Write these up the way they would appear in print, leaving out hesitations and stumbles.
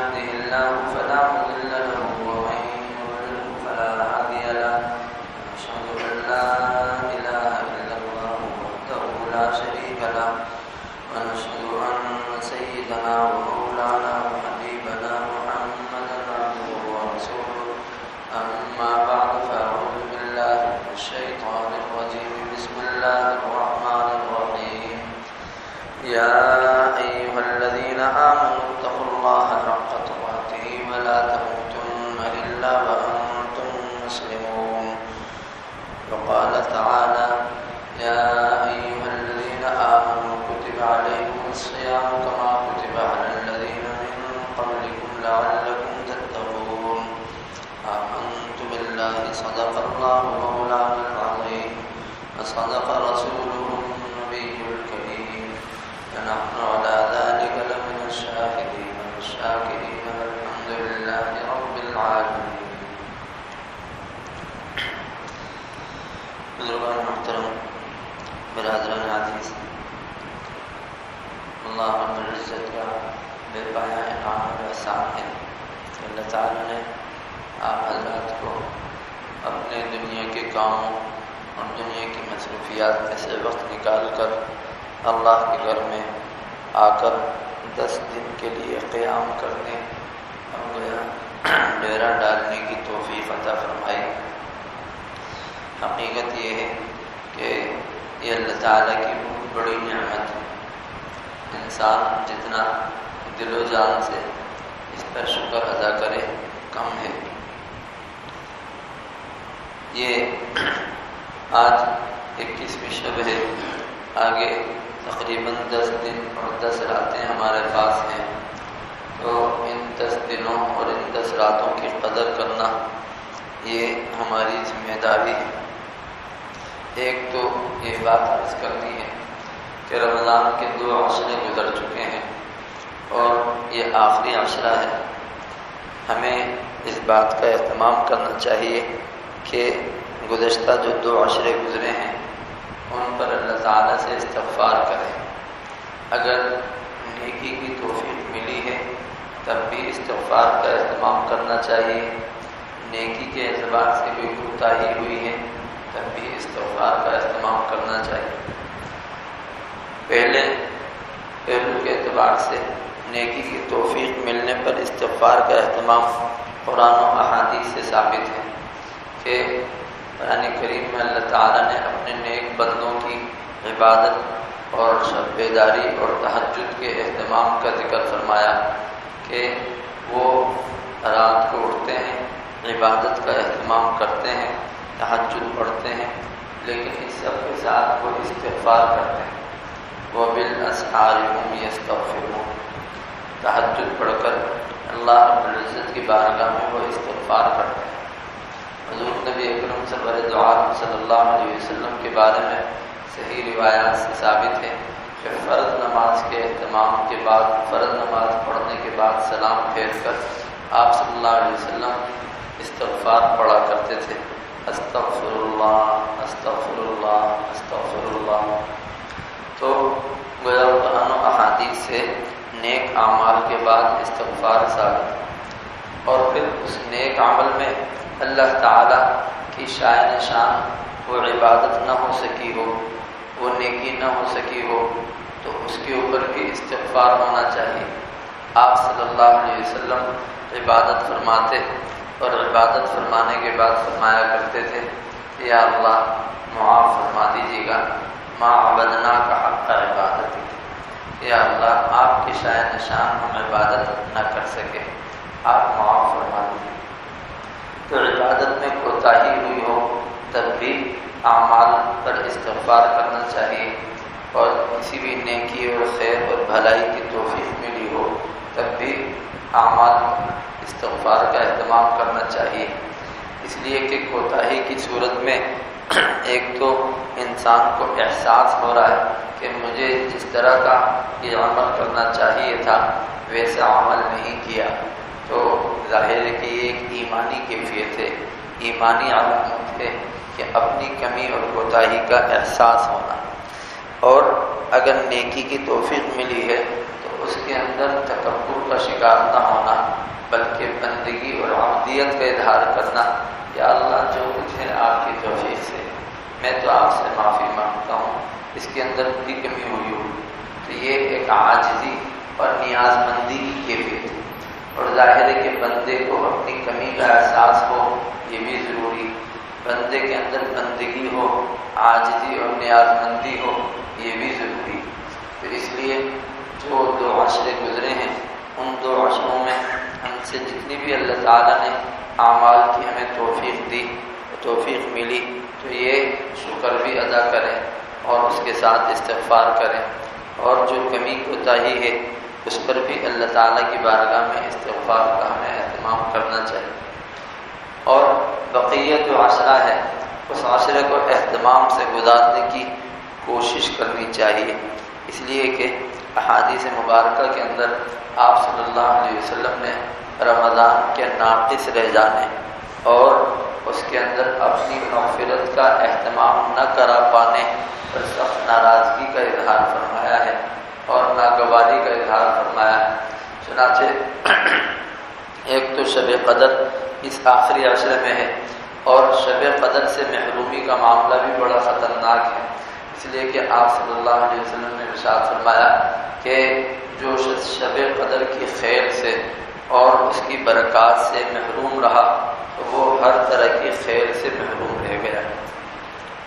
يهده الله فلا مضل له ومن يضلل فلا هادي له ونشهد أن لا إله إلا الله وحده لا شريك له ونشهد أن سيدنا ومولانا وحبيبنا محمدا عبده ورسوله أما بعد فأعوذ بالله من الشيطان الرجيم بسم الله الرحمن الرحيم يا أيها الذين آمنوا اتقوا الله حق تقاته ولا تموتن إلا وأنتم مسلمون وقال تعالى يا أيها الذين آمنوا كتب عليكم الصيام كما كتب على الذين من قبلكم لعلكم تتقون آمنت بالله صدق الله مولانا العظيم وصدق رسوله النبي الكريم ونحن على ذلك لمن الشاهدين والشاكرين والحمد لله رب العالمين. بزرگان محترم برادران عزیز، اللہ رب العزت کا بے پایا انعام و احسان ہے کہ اللہ تعالیٰ نے آپ حضرات کو اپنے دنیا کے کاموں اور دنیا کی مصروفیات میں سے وقت نکال کر اللہ کے گھر میں آ کر 10 دن کے لیے قیام کرنے اور ڈیرا ڈالنے کی توفیق عطا فرمائی۔ حقیقت یہ ہے کہ یہ اللہ تعالیٰ کی بہت بڑی نعمت ہے۔ انسان جتنا دل و جان سے اس پر شکر ادا کرے کم ہے۔ یہ آج 21ویں شب ہے، آگے تقریباً 10 دن اور 10 راتیں ہمارے پاس ہیں، تو ان 10 دنوں اور ان 10 راتوں کی قدر کرنا یہ ہماری ذمہ داری ہے۔ ایک تو یہ بات عرض کرتی ہے کہ رمضان کے 2 عشرے گزر چکے ہیں اور یہ آخری عشرہ ہے۔ ہمیں اس بات کا اہتمام کرنا چاہیے کہ گزشتہ جو 2 عشرے گزرے ہیں ان پر اللہ تعالیٰ سے استغفار کریں۔ اگر نیکی کی توفیق ملی ہے تب بھی استغفار کا اہتمام کرنا چاہیے، نیکی کے اعتبار سے کوئی کوتاہی ہوئی ہے تب بھی استغفار کا اہتمام کرنا چاہیے۔ پہلو کے اعتبار سے نیکی کی توفیق ملنے پر استغفار کا اہتمام قرآن و احادیث سے ثابت ہے کہ قرآن کریم میں اللہ تعالیٰ نے اپنے نیک بندوں کی عبادت اور شب بیداری اور تہجد کے اہتمام کا ذکر فرمایا کہ وہ رات کو اٹھتے ہیں، عبادت کا اہتمام کرتے ہیں، تہجد پڑھتے ہیں، لیکن اس سب کے ساتھ وہ استغفار کرتے ہیں۔ وَبِالْأَسْحَارِ هُمْ يَسْتَغْفِرُونَ، تہجد پڑھ کر اللہ رب العزت کی بارگاہ میں وہ استغفار کرتے ہیں۔ حضور نبی اکرم صلی اللہ علیہ وسلم کے بارے میں صحیح روایات سے ثابت ہے کہ فرض نماز کے اہتمام کے بعد، فرض نماز پڑھنے کے بعد سلام پھیر کر آپ صلی اللہ علیہ وسلم استغفار پڑھا کرتے تھے، استغفر اللہ استغفر اللہ استغفر اللہ۔ تو گویا قرآن و احادیث سے نیک اعمال کے بعد استغفار ثابت، اور پھر اس نیک عمل میں اللہ تعالیٰ کی شائن شان وہ عبادت نہ ہو سکی ہو، وہ نیکی نہ ہو سکی ہو، تو اس کے اوپر بھی استغفار ہونا چاہیے۔ آپ صلی اللہ علیہ وسلم عبادت فرماتے اور عبادت فرمانے کے بعد فرمایا کرتے تھے کہ یا اللہ معاف فرما دیجیے گا ما عبدنا کا حق عبادت، یا اللہ آپ کی شائن شان ہم عبادت نہ کر سکے، آپ معاف فرما دیجیے۔ تو عبادت میں کوتاہی ہوئی ہو تب بھی اعمال پر استغفار کرنا چاہیے، اور کسی بھی نیکی اور خیر اور بھلائی کی توفیق ملی ہو تب بھی اعمال استغفار کا اہتمام کرنا چاہیے، اس لیے کہ کوتاہی کی صورت میں ایک تو انسان کو احساس ہو رہا ہے کہ مجھے جس طرح کا یہ عمل کرنا چاہیے تھا ویسا عمل نہیں کیا، تو ظاہر ہے کہ یہ ایک ایمانی کیفیت ہے، ایمانی علامت ہے کہ اپنی کمی اور کوتاہی کا احساس ہونا۔ اور اگر نیکی کی توفیق ملی ہے تو اس کے اندر تکبر کا شکار نہ ہونا، بلکہ بندگی اور عبودیت کا اظہار کرنا، یا اللہ جو کچھ ہے آپ کی توفیق سے، میں تو آپ سے معافی مانگتا ہوں، اس کے اندر بھی کمی ہوئی ہو۔ تو یہ ایک عاجزی اور نیاز مندی کی کیفیت ہے، اور ظاہر ہے کہ بندے کو اپنی کمی کا احساس ہو، یہ بھی ضروری، بندے کے اندر بندگی ہو، عاجزی اور نیاز مندی ہو، یہ بھی ضروری۔ تو اس لیے جو 2 عشرے گزرے ہیں، ان 2 عشروں میں ہم سے جتنی بھی اللہ تعالیٰ نے اعمال کی ہمیں توفیق دی، توفیق ملی، تو یہ شکر بھی ادا کریں اور اس کے ساتھ استغفار کریں، اور جو کمی کوتاہی ہے اس پر بھی اللہ تعالیٰ کی بارگاہ میں استغفار کا ہمیں اہتمام کرنا چاہیے۔ اور بقیہ جو عشرہ ہے اس عشرے کو اہتمام سے گزارنے کی کوشش کرنی چاہیے، اس لیے کہ احادیث مبارکہ کے اندر آپ صلی اللہ علیہ وسلم نے رمضان کے ناقص رہ جانے اور اس کے اندر اپنی مغفرت کا اہتمام نہ کرا پانے پر سخت ناراضگی کا اظہار فرمایا ہے اور ناگواری کا اظہار فرمایا ہے۔ چنانچہ ایک تو شب قدر اس آخری عشرے میں ہے، اور شب قدر سے محرومی کا معاملہ بھی بڑا خطرناک ہے، اس لیے کہ آپ صلی اللہ علیہ وسلم نے ارشاد فرمایا کہ جو شخص شب قدر کی خیر سے اور اس کی برکات سے محروم رہا تو وہ ہر طرح کی خیر سے محروم رہ گیا۔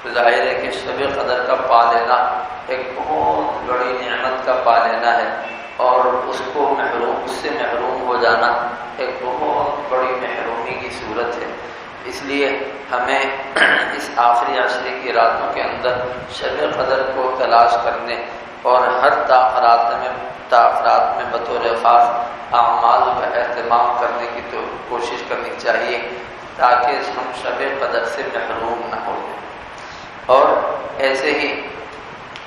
تو ظاہر ہے کہ شب قدر کا پا لینا ایک بہت بڑی نعمت کا پا لینا ہے، اور اس سے محروم ہو جانا ایک بہت بڑی محرومی کی صورت ہے۔ اس لیے ہمیں اس آخری عشرے کی راتوں کے اندر شب قدر کو تلاش کرنے اور ہر تاخرات میں بطور خاص اعمال کا اہتمام کرنے کی تو کوشش کرنی چاہیے، تاکہ ہم شب قدر سے محروم نہ ہو جائیں۔ اور ایسے ہی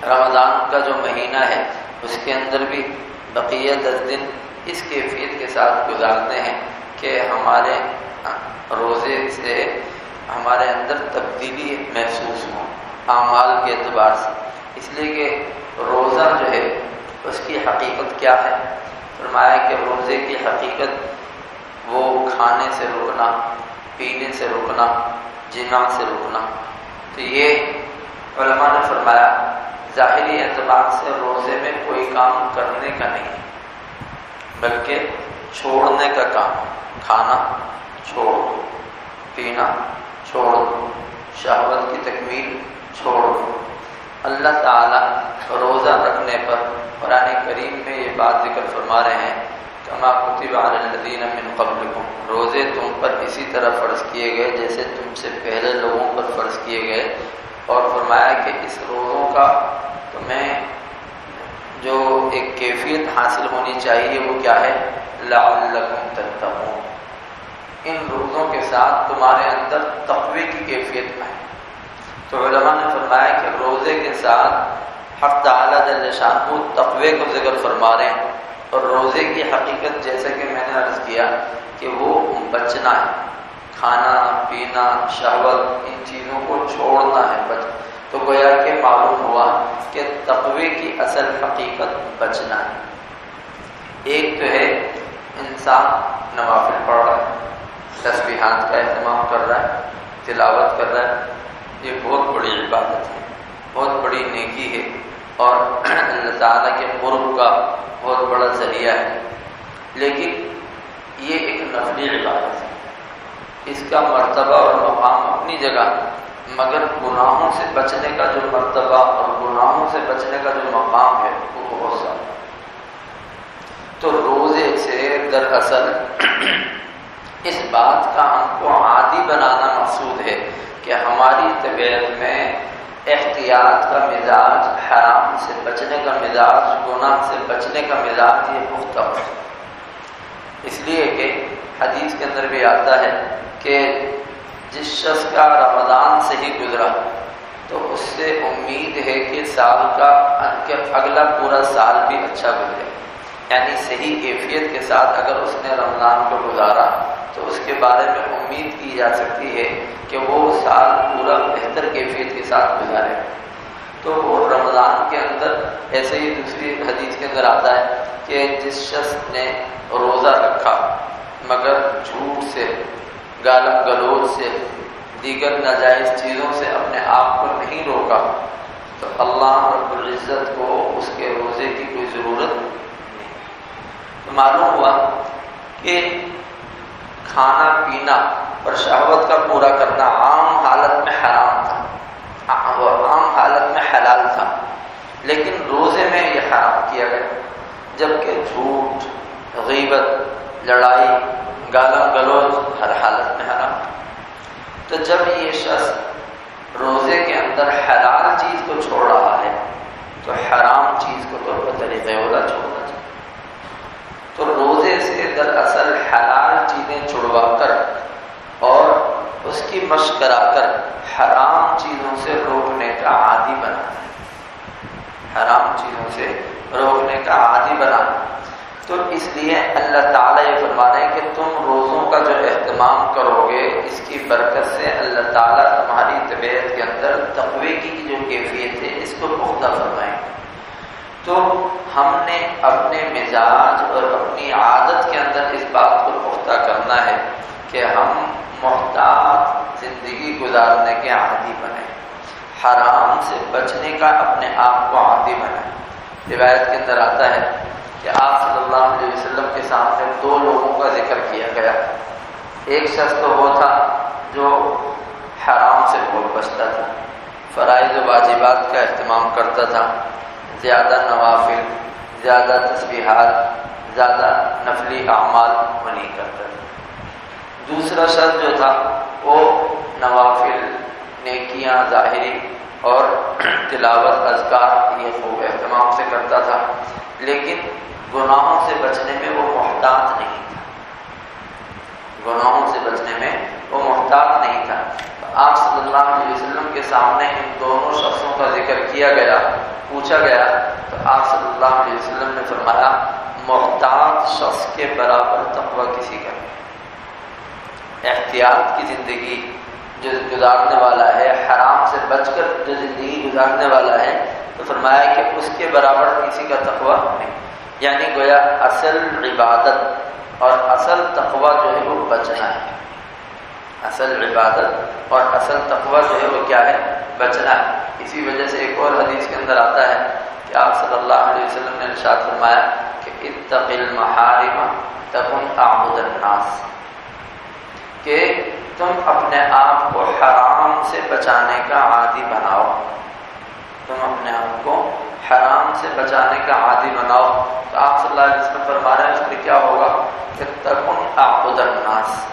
رمضان کا جو مہینہ ہے اس کے اندر بھی بقیہ 10 دن اس کیفیت کے ساتھ گزارنے ہیں کہ ہمارے روزے سے ہمارے اندر تبدیلی محسوس ہو اعمال کے اعتبار سے، اس لیے کہ روزہ جو ہے اس کی حقیقت کیا ہے؟ فرمایا کہ روزے کی حقیقت وہ کھانے سے رکنا، پینے سے رکنا، جماع سے رکنا۔ تو یہ علماء نے فرمایا ظاہری اعتبار سے روزے میں کوئی کام کرنے کا نہیں بلکہ چھوڑنے کا کام، کھانا چھوڑ دو، پینا چھوڑ دو، شہوت کی تکمیل چھوڑ دو۔ اللہ تعالیٰ روزہ رکھنے پر قرآن کریم میں یہ بات ذکر فرما رہے ہیں کما کتب علی الذین من قبلکم، روزے تم پر اسی طرح فرض کیے گئے جیسے تم سے پہلے لوگوں پر فرض کیے گئے، اور فرمایا کہ اس روزوں کا تمہیں جو ایک کیفیت حاصل ہونی چاہیے وہ کیا ہے؟ لعلکم تتقون، ان روزوں کے ساتھ تمہارے اندر تقوی کی کیفیت آئے۔ تو علماء نے فرمایا کہ روزے کے ساتھ حق تعالیٰ جل شانہ تقوی کو ذکر فرما رہے ہیں، اور روزے کی حقیقت جیسا کہ میں نے عرض کیا کہ وہ بچنا ہے، کھانا پینا شہوت ان چیزوں کو چھوڑنا ہے، تو گویا کہ معلوم ہوا کہ تقوی کی اصل حقیقت بچنا ہے۔ ایک تو ہے انسان نوافل پڑھ رہا ہے، تسبیحات کا اہتمام کر رہا ہے، تلاوت کر رہا ہے، یہ بہت بڑی عبادت ہے، بہت بڑی نیکی ہے، اور اللہ تعالیٰ کے قرب کا بہت بڑا ذریعہ ہے، لیکن یہ ایک نفلی عبادت ہے، اس کا مرتبہ اور مقام اپنی جگہ، مگر گناہوں سے بچنے کا جو مرتبہ اور گناہوں سے بچنے کا جو مقام ہے وہ بہت زیادہ۔ تو روزے سے دراصل اس بات کا ہم کو عادی بنانا مقصود ہے کہ ہماری طبیعت میں احتیاط کا مزاج، حرام سے بچنے کا مزاج، گناہ سے بچنے کا مزاج یہ پختہ ہو، اس لیے کہ حدیث کے اندر بھی آتا ہے کہ جس شخص کا رمضان سے ہی گزرا تو اس سے امید ہے کہ سال کا اگلا پورا سال بھی اچھا گزرے، یعنی صحیح کیفیت کے ساتھ اگر اس نے رمضان کو گزارا تو اس کے بارے میں امید کی جا سکتی ہے کہ وہ سال پورا بہتر کیفیت کے ساتھ گزارے۔ تو وہ رمضان کے اندر ایسے ہی دوسری حدیث کے اندر آتا ہے کہ جس شخص نے روزہ رکھا مگر جھوٹ سے، گالم گلوچ سے، دیگر ناجائز چیزوں سے اپنے آپ کو نہیں روکا تو اللہ رب العزت کو اس کے روزے کی کوئی ضرورت نہیں۔ تو معلوم ہوا کہ کھانا پینا اور شہوت کا پورا کرنا عام حالت میں حرام تھا، عام حالت میں حلال تھا، لیکن روزے میں یہ حرام کیا گیا، جبکہ جھوٹ، غیبت، لڑائی، گالم گلوچ ہر حالت میں حرام۔ تو جب یہ شخص روزے کے اندر حلال چیز کو چھوڑ رہا ہے تو حرام چیز کو تو بطریقہ اولا چھوڑنا چاہیے۔ تو روزے سے دراصل حلال چیزیں چھڑوا کر اور اس کی مشق کرا کر حرام چیزوں سے روکنے کا عادی بنانا ہے، حرام چیزوں سے روکنے کا عادی بنانا۔ تو اس لیے اللہ تعالیٰ یہ فرما رہے ہیں کہ تم روزوں کا جو اہتمام کرو گے اس کی برکت سے اللہ تعالیٰ تمہاری طبیعت کے اندر تقوی کی جو کیفیت ہے اس کو پختہ فرمائیں۔ تو ہم نے اپنے مزاج اور اپنی عادت کے اندر اس بات کو پختہ کرنا ہے کہ ہم محتاط زندگی گزارنے کے عادی بنیں، حرام سے بچنے کا اپنے آپ کو عادی بنائیں۔ روایت کے اندر آتا ہے کہ آپ صلی اللہ علیہ وسلم کے سامنے دو لوگوں کا ذکر کیا گیا۔ ایک شخص تو وہ تھا جو حرام سے بہت بچتا تھا، فرائض و واجبات کا اہتمام کرتا تھا، زیادہ نوافل، زیادہ تسبیحات، زیادہ نفلی اعمال وہ نہیں کرتا تھا۔ دوسرا شخص جو تھا وہ نوافل، نیکیاں ظاہری اور تلاوت، اذکار یہ خوب اہتمام سے کرتا تھا، لیکن گناہوں سے بچنے میں وہ محتاط نہیں تھا، گناہوں سے بچنے میں وہ محتاط نہیں تھا۔ تو آپ صلی اللہ علیہ وسلم کے سامنے ان دونوں شخصوں کا ذکر کیا گیا، پوچھا گیا، تو آپ صلی اللہ علیہ وسلم نے فرمایا محتاط شخص کے برابر تقوی کسی کا نہیں۔ احتیاط کی زندگی جو گزارنے والا ہے، حرام سے بچ کر جو زندگی گزارنے والا ہے، تو فرمایا کہ اس کے برابر کسی کا تقوی نہیں۔ یعنی گویا اصل عبادت اور اصل تقوی جو ہے وہ بچنا ہے، اصل عبادت اور اصل تقوی جو ہے وہ کیا ہے؟ بچنا ہے۔ اسی وجہ سے ایک اور حدیث کے اندر آتا ہے کہ آپ صلی اللہ علیہ وسلم نے ارشاد فرمایا کہ اتق المحارم تکن اعبد الناس، کہ تم اپنے آپ کو حرام سے بچانے کا عادی بناؤ، تم اپنے آپ کو حرام سے بچانے کا عادی بناؤ۔ تو آپ صلی اللہ علیہ وسلم فرما رہے ہیں اس میں کیا ہوگا کہ تکن اعبد الناس،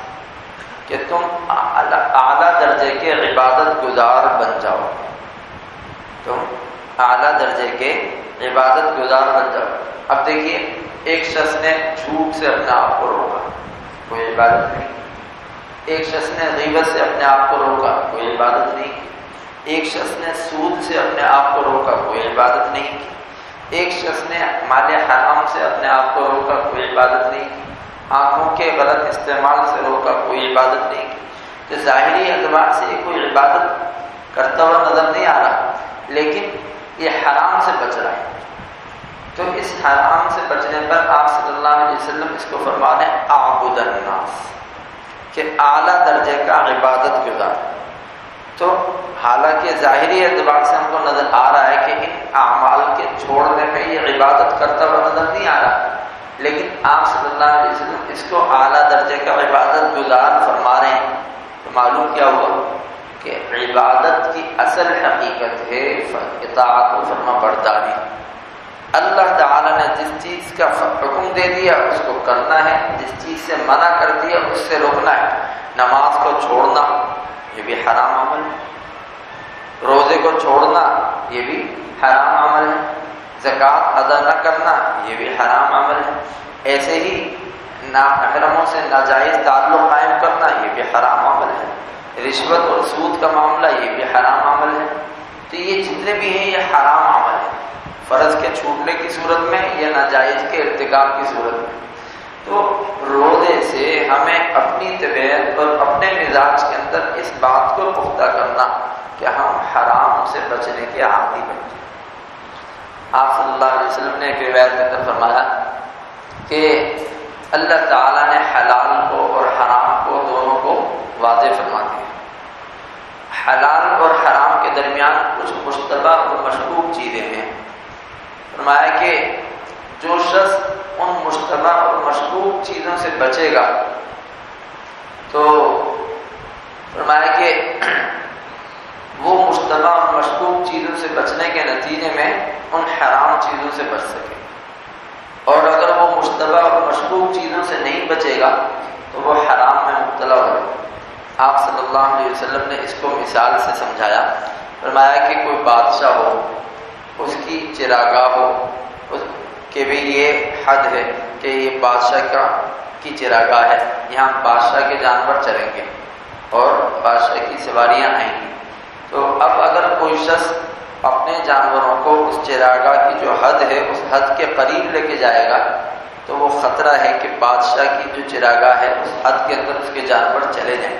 کہ تم اعلیٰ درجے کے عبادت گزار بن جاؤ، تم اعلیٰ درجے کے عبادت گزار بن جاؤ۔ اب دیکھیے ایک شخص نے جھوٹ سے اپنے آپ کو روکا، کوئی عبادت نہیں۔ ایک شخص نے غیبت سے اپنے آپ کو روکا، کوئی عبادت نہیں کی۔ ایک شخص نے سود سے اپنے آپ کو روکا، کوئی عبادت نہیں کی۔ ایک شخص نے مال حرام سے اپنے آپ کو روکا، کوئی عبادت نہیں کی۔ آنکھوں کے غلط استعمال سے روکا، کوئی عبادت نہیں کی۔ تو ظاہری اعتبار سے یہ کوئی عبادت کرتا ہوا نظر نہیں آ رہا، لیکن یہ حرام سے بچ رہا ہے۔ تو اس حرام سے بچنے پر آپ صلی اللہ علیہ وسلم اس کو فرما رہے ہیں اعبد الناس، کہ اعلیٰ درجے کا عبادت گزار۔ تو حالانکہ ظاہری اعتبار سے ہم کو نظر آ رہا ہے کہ ان اعمال کے چھوڑنے میں یہ عبادت کرتا ہوا نظر نہیں آ رہا، لیکن آپ صلی اللہ علیہ وسلم اس کو اعلیٰ درجے کا عبادت گزار فرما رہے ہیں۔ تو معلوم کیا ہوا کہ عبادت کی اصل حقیقت ہے اطاعت و فرما برداری۔ اللہ تعالیٰ نے جس چیز کا حکم دے دیا اس کو کرنا ہے، جس چیز سے منع کر دیا اس سے روکنا ہے۔ نماز کو چھوڑنا یہ بھی حرام عمل ہے، روزے کو چھوڑنا یہ بھی حرام عمل ہے، زکوٰۃ ادا نہ کرنا یہ بھی حرام عمل ہے، ایسے ہی نامحرموں سے ناجائز تعلق قائم کرنا یہ بھی حرام عمل ہے، رشوت اور سود کا معاملہ یہ بھی حرام عمل ہے۔ تو یہ جتنے بھی ہیں یہ حرام عمل ہے، فرض کے چھوٹنے کی صورت میں یا ناجائز کے ارتکاب کی صورت میں۔ تو روزے سے ہمیں اپنی طبیعت اور اپنے مزاج کے اندر اس بات کو پختہ کرنا کہ ہم حرام سے بچنے کے عادی بن جائیں۔ آپ صلی اللہ علیہ وسلم نے ایک روایت کے اندر فرمایا کہ اللہ تعالیٰ نے حلال کو اور حرام کو دونوں کو واضح فرما دیا۔ حلال اور حرام کے درمیان کچھ مشتبہ اور مشکوک چیزیں ہیں۔ فرمایا کہ جو شخص ان مشتبہ اور مشکوک چیزوں سے بچے گا تو فرمایا کہ وہ مشتبہ اور مشکوک چیزوں سے بچنے کے نتیجے میں ان حرام چیزوں سے بچ سکے، اور اگر وہ مشتبہ اور مشکوک چیزوں سے نہیں بچے گا تو وہ حرام میں مبتلا ہوگا۔ آپ صلی اللہ علیہ وسلم نے اس کو مثال سے سمجھایا۔ فرمایا کہ کوئی بادشاہ ہو، اس کی چراگاہ ہو، کہ بھی یہ حد ہے کہ یہ بادشاہ کی چراگاہ ہے، یہاں بادشاہ کے جانور چریں گے اور بادشاہ کی سواریاں آئیں گی۔ تو اب اگر کوئی شخص اپنے جانوروں کو اس چراگاہ کی جو حد ہے اس حد کے قریب لے کے جائے گا تو وہ خطرہ ہے کہ بادشاہ کی جو چراگاہ ہے اس حد کے اندر اس کے جانور چلے جائیں،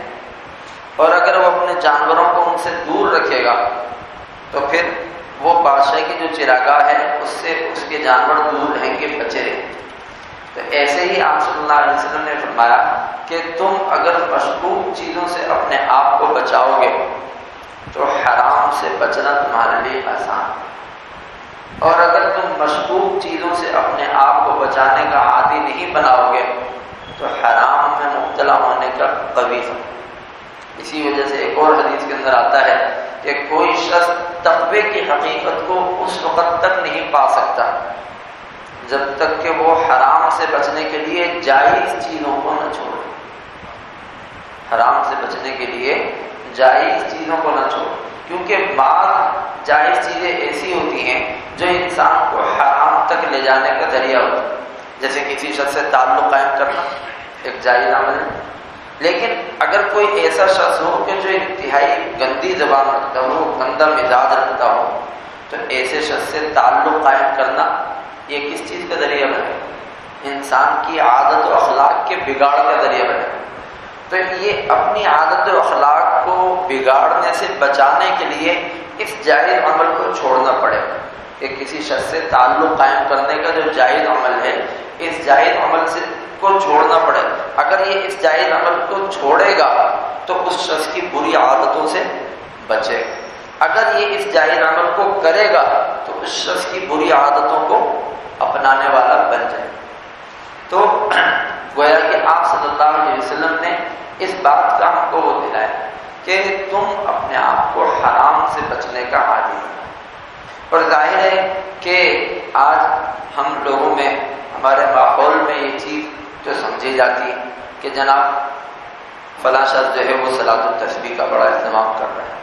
اور اگر وہ اپنے جانوروں کو ان سے دور رکھے گا تو پھر وہ بادشاہ کی جو چراگاہ ہے اس سے اس کے جانور دور رہیں گے، بچے رہیں گے۔ تو ایسے ہی آپ صلی اللہ علیہ وسلم نے فرمایا کہ تم اگر مشکوک چیزوں سے اپنے آپ کو بچاؤ گے تو حرام سے بچنا تمہارے لیے آسان ہے، اور اگر تم مشکوک چیزوں سے اپنے آپ کو بچانے کا عادی نہیں بناؤ گے تو حرام میں مبتلا ہونے کا قوی ہے۔ اسی وجہ سے ایک اور حدیث کے اندر آتا ہے کہ کوئی شخص تقوی کی حقیقت کو اس وقت تک نہیں پا سکتا جب تک کہ وہ حرام سے بچنے کے لیے جائز چیزوں کو نہ چھوڑے۔ حرام سے بچنے کے لیے جائز چیزوں کو نہ چھوڑے، کیونکہ بعض جائز چیزیں ایسی ہوتی ہیں جو انسان کو حرام تک لے جانے کا ذریعہ ہوتا ہے، جیسے کسی شخص سے تعلق قائم کرنا ایک جائز عمل ہے، لیکن اگر کوئی ایسا شخص ہو کہ جو انتہائی گندی زبان رکھتا ہو، گندا مزاج رکھتا ہو، تو ایسے شخص سے تعلق قائم کرنا یہ کس چیز کا ذریعہ بنے؟ انسان کی عادت و اخلاق کے بگاڑ کا ذریعہ بنے۔ تو یہ اپنی عادت و اخلاق کو بگاڑنے سے بچانے کے لیے اس جائز عمل کو چھوڑنا پڑے گا کہ کسی شخص سے تعلق قائم کرنے کا جو جائز عمل ہے اس جائز عمل سے کو چھوڑنا پڑے۔ اگر یہ اس جائز عمل کو چھوڑے گا تو اس شخص کی بری عادتوں سے بچے گا، اگر یہ اس جائز عمل کو کرے گا تو اس شخص کی بری عادتوں کو اپنانے والا بن جائے۔ تو گویا کہ آپ صلی اللہ علیہ وسلم نے اس بات کا ہم کو وہ دلایا کہ تم اپنے آپ کو حرام سے بچنے کا عادی ہو۔ اور ظاہر ہے کہ آج ہم لوگوں میں، ہمارے ماحول میں یہ چیز تو سمجھی جاتی ہے کہ جناب فلاں شخص جو ہے وہ صلاۃ التسبیح کا بڑا اہتمام کر رہا ہے،